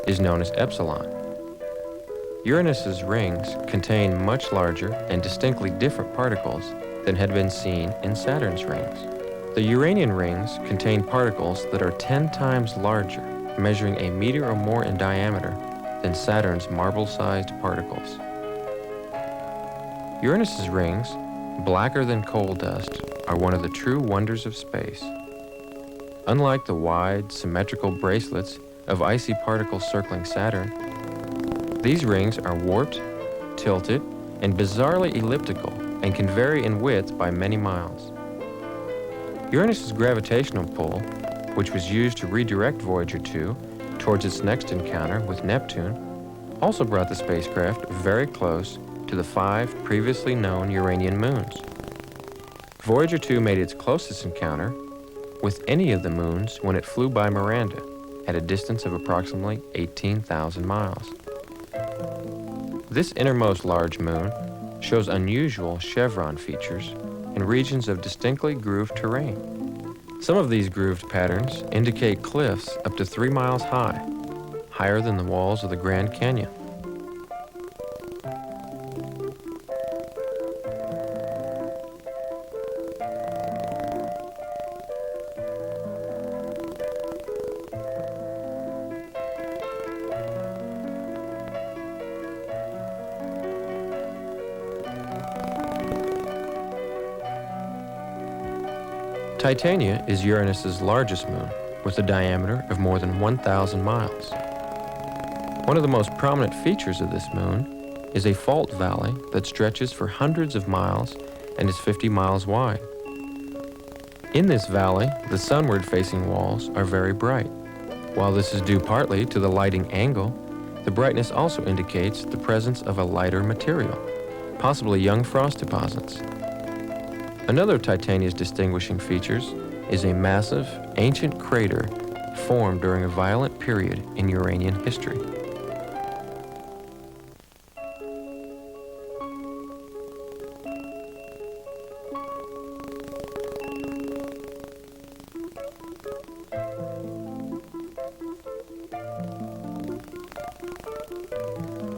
is known as Epsilon. Uranus's rings contain much larger and distinctly different particles than had been seen in Saturn's rings. The Uranian rings contain particles that are 10 times larger, measuring a meter or more in diameter than Saturn's marble-sized particles. Uranus's rings, blacker than coal dust, are one of the true wonders of space. Unlike the wide, symmetrical bracelets of icy particles circling Saturn, these rings are warped, tilted, and bizarrely elliptical and can vary in width by many miles. Uranus's gravitational pull, which was used to redirect Voyager 2 towards its next encounter with Neptune, also brought the spacecraft very close to the 5 previously known Uranian moons. Voyager 2 made its closest encounter with any of the moons when it flew by Miranda at a distance of approximately 18,000 miles. This innermost large moon shows unusual chevron features in regions of distinctly grooved terrain. Some of these grooved patterns indicate cliffs up to 3 miles high, higher than the walls of the Grand Canyon. Titania is Uranus's largest moon, with a diameter of more than 1,000 miles. One of the most prominent features of this moon is a fault valley that stretches for hundreds of miles and is 50 miles wide. In this valley, the sunward-facing walls are very bright. While this is due partly to the lighting angle, the brightness also indicates the presence of a lighter material, possibly young frost deposits. Another of Titania's distinguishing features is a massive, ancient crater formed during a violent period in Uranian history.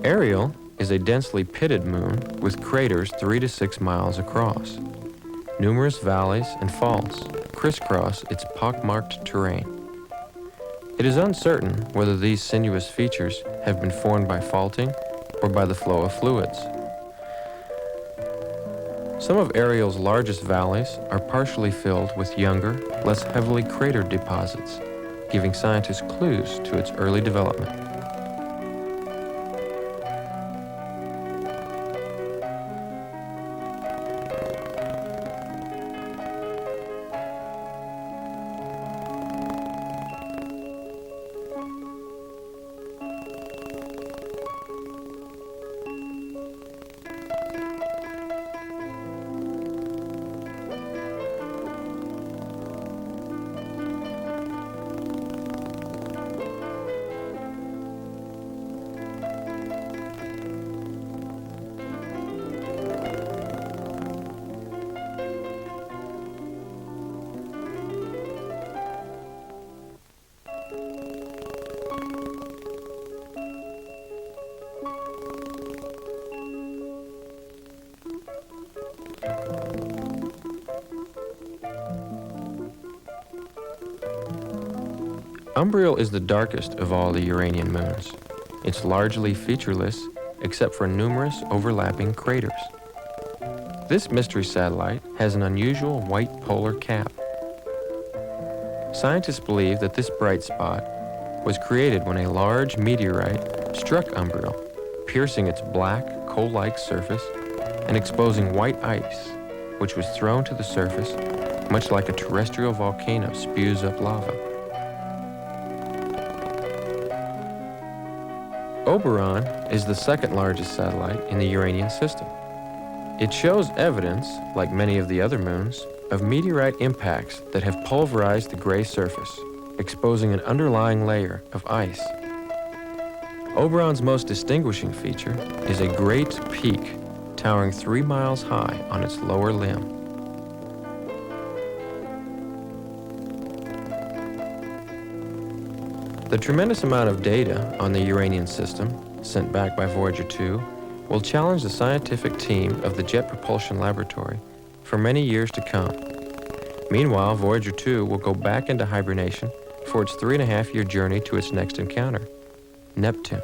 Ariel is a densely pitted moon with craters 3 to 6 miles across. Numerous valleys and faults crisscross its pockmarked terrain. It is uncertain whether these sinuous features have been formed by faulting or by the flow of fluids. Some of Ariel's largest valleys are partially filled with younger, less heavily cratered deposits, giving scientists clues to its early development. Umbriel is the darkest of all the Uranian moons. It's largely featureless, except for numerous overlapping craters. This mystery satellite has an unusual white polar cap. Scientists believe that this bright spot was created when a large meteorite struck Umbriel, piercing its black, coal-like surface and exposing white ice, which was thrown to the surface much like a terrestrial volcano spews up lava. Oberon is the second largest satellite in the Uranian system. It shows evidence, like many of the other moons, of meteorite impacts that have pulverized the gray surface, exposing an underlying layer of ice. Oberon's most distinguishing feature is a great peak towering 3 miles high on its lower limb. The tremendous amount of data on the Uranian system, sent back by Voyager 2, will challenge the scientific team of the Jet Propulsion Laboratory for many years to come. Meanwhile, Voyager 2 will go back into hibernation for its 3.5-year journey to its next encounter, Neptune.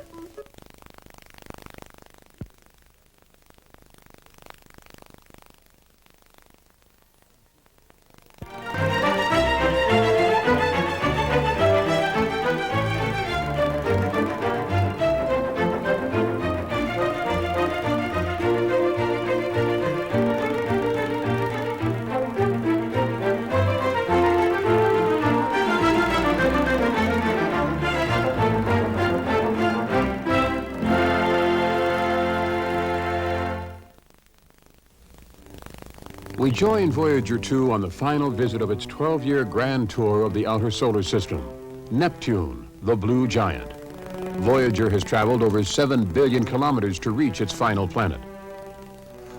We join Voyager 2 on the final visit of its 12-year grand tour of the outer solar system, Neptune, the blue giant. Voyager has traveled over 7 billion kilometers to reach its final planet.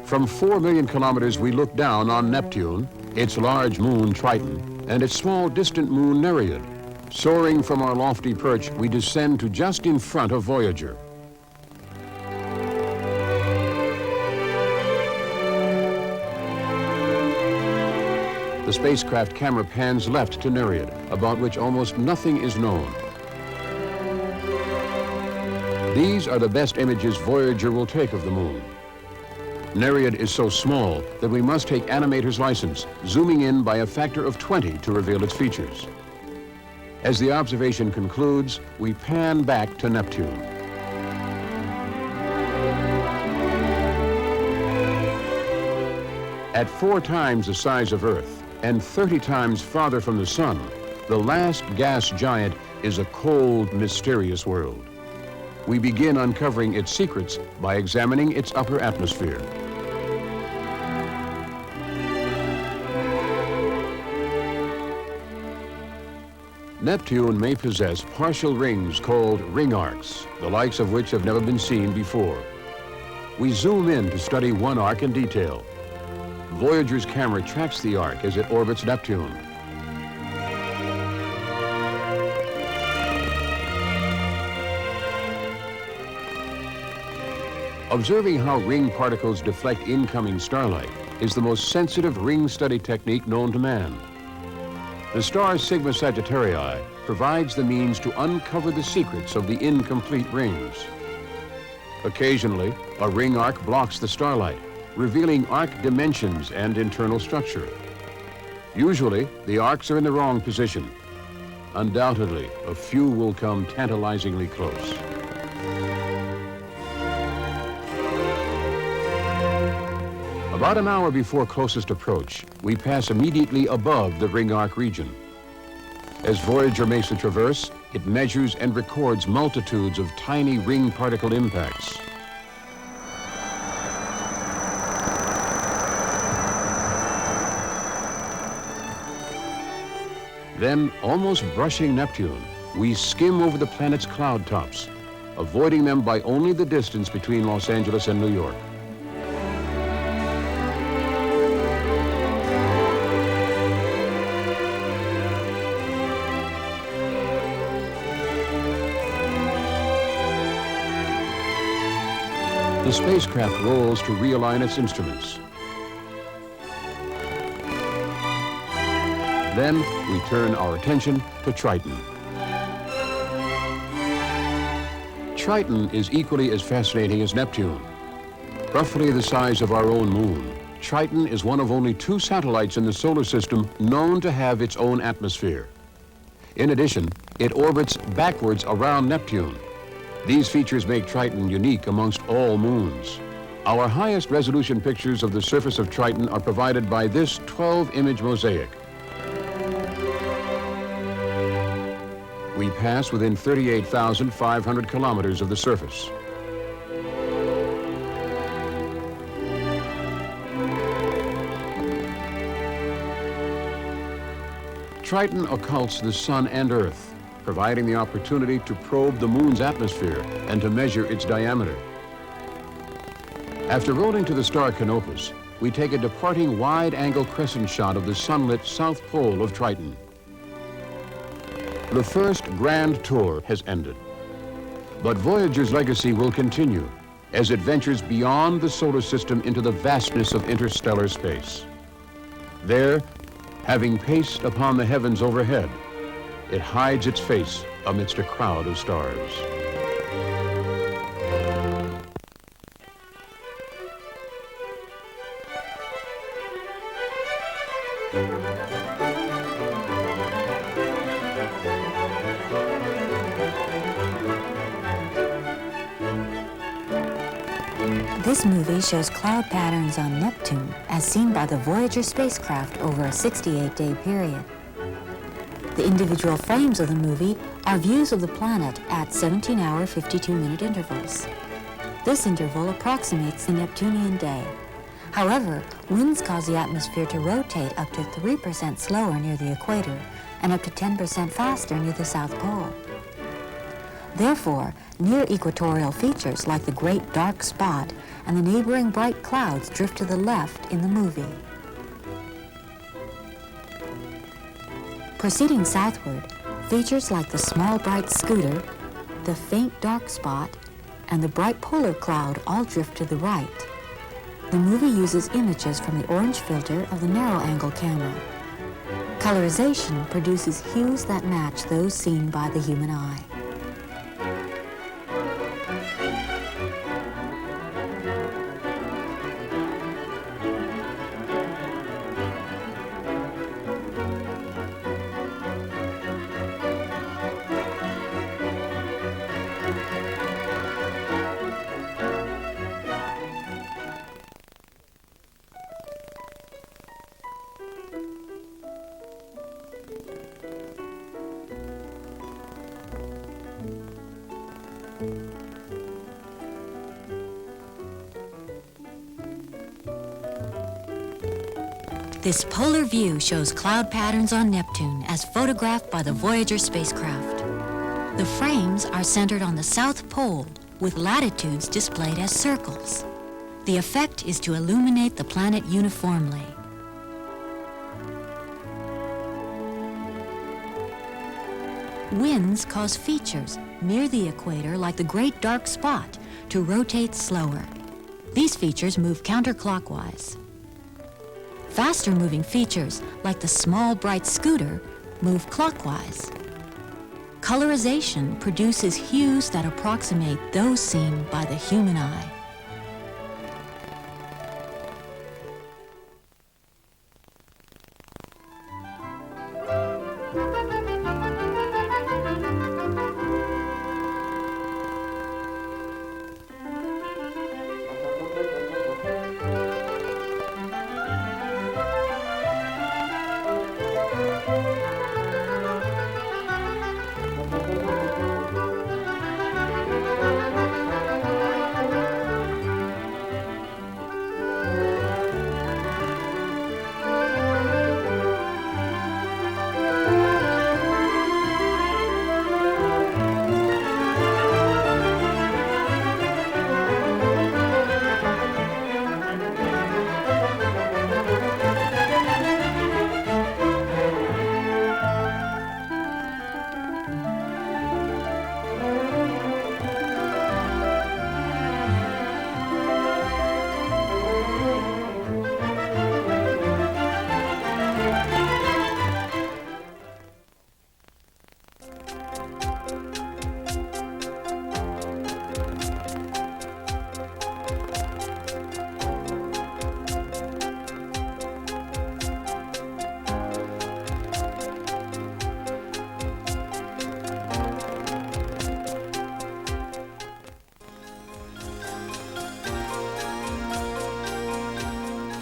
From 4 million kilometers, we look down on Neptune, its large moon Triton, and its small distant moon Nereid. Soaring from our lofty perch, we descend to just in front of Voyager. The spacecraft camera pans left to Nereid, about which almost nothing is known. These are the best images Voyager will take of the moon. Nereid is so small that we must take animator's license, zooming in by a factor of 20 to reveal its features. As the observation concludes, we pan back to Neptune. At 4 times the size of Earth, and 30 times farther from the sun, the last gas giant is a cold, mysterious world. We begin uncovering its secrets by examining its upper atmosphere. Neptune may possess partial rings called ring arcs, the likes of which have never been seen before. We zoom in to study one arc in detail. Voyager's camera tracks the arc as it orbits Neptune. Observing how ring particles deflect incoming starlight is the most sensitive ring study technique known to man. The star Sigma Sagittarii provides the means to uncover the secrets of the incomplete rings. Occasionally, a ring arc blocks the starlight, revealing arc dimensions and internal structure. Usually, the arcs are in the wrong position. Undoubtedly, a few will come tantalizingly close. About an hour before closest approach, we pass immediately above the ring arc region. As Voyager makes the traverse, it measures and records multitudes of tiny ring particle impacts. Then, almost brushing Neptune, we skim over the planet's cloud tops, avoiding them by only the distance between Los Angeles and New York. The spacecraft rolls to realign its instruments. Then we turn our attention to Triton. Triton is equally as fascinating as Neptune. Roughly the size of our own moon, Triton is one of only 2 satellites in the solar system known to have its own atmosphere. In addition, it orbits backwards around Neptune. These features make Triton unique amongst all moons. Our highest resolution pictures of the surface of Triton are provided by this 12-image mosaic. We pass within 38,500 kilometers of the surface. Triton occults the sun and Earth, providing the opportunity to probe the moon's atmosphere and to measure its diameter. After rolling to the star Canopus, we take a departing wide-angle crescent shot of the sunlit south pole of Triton. The first grand tour has ended, but Voyager's legacy will continue as it ventures beyond the solar system into the vastness of interstellar space. There, having paced upon the heavens overhead, it hides its face amidst a crowd of stars. This movie shows cloud patterns on Neptune as seen by the Voyager spacecraft over a 68-day period. The individual frames of the movie are views of the planet at 17-hour, 52-minute intervals. This interval approximates the Neptunian day. However, winds cause the atmosphere to rotate up to 3% slower near the equator and up to 10% faster near the South Pole. Therefore, near-equatorial features like the Great Dark Spot and the neighboring bright clouds drift to the left in the movie. Proceeding southward, features like the small bright scooter, the faint dark spot, and the bright polar cloud all drift to the right. The movie uses images from the orange filter of the narrow-angle camera. Colorization produces hues that match those seen by the human eye. This polar view shows cloud patterns on Neptune as photographed by the Voyager spacecraft. The frames are centered on the South Pole with latitudes displayed as circles. The effect is to illuminate the planet uniformly. Winds cause features near the equator like the Great Dark Spot to rotate slower. These features move counterclockwise. Faster-moving features, like the small, bright scooter, move clockwise. Colorization produces hues that approximate those seen by the human eye.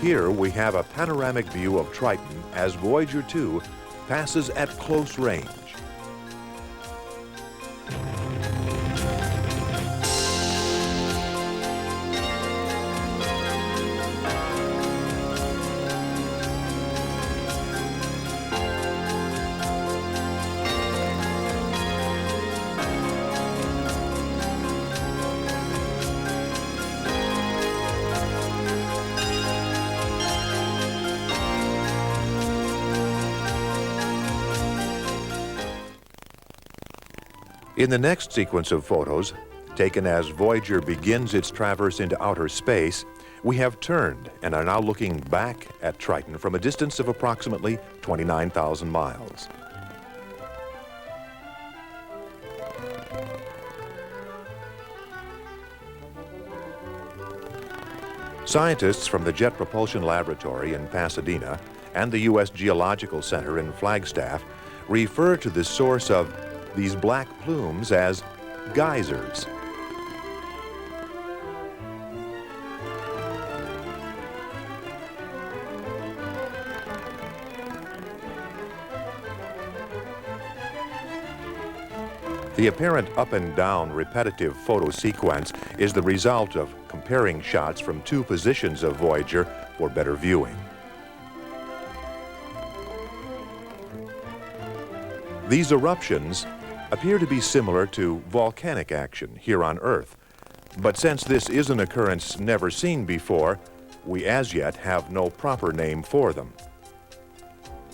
Here we have a panoramic view of Triton as Voyager 2 passes at close range. In the next sequence of photos, taken as Voyager begins its traverse into outer space, we have turned and are now looking back at Triton from a distance of approximately 29,000 miles. Scientists from the Jet Propulsion Laboratory in Pasadena and the U.S. Geological Center in Flagstaff refer to the source of these black plumes as geysers. The apparent up and down repetitive photo sequence is the result of comparing shots from two positions of Voyager for better viewing. These eruptions appear to be similar to volcanic action here on Earth, but since this is an occurrence never seen before, we as yet have no proper name for them.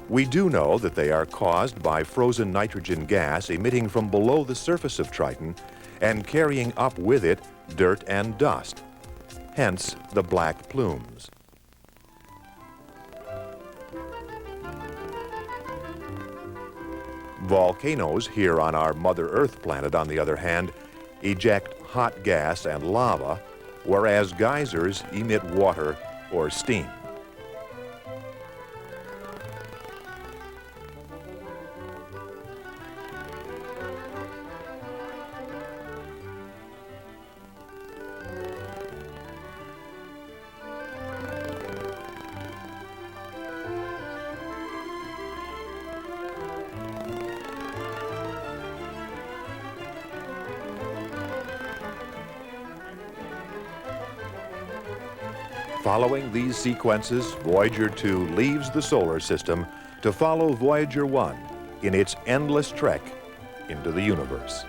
We do know that they are caused by frozen nitrogen gas emitting from below the surface of Triton and carrying up with it dirt and dust, hence the black plumes. Volcanoes here on our Mother Earth planet, on the other hand, eject hot gas and lava, whereas geysers emit water or steam. Following these sequences, Voyager 2 leaves the solar system to follow Voyager 1 in its endless trek into the universe.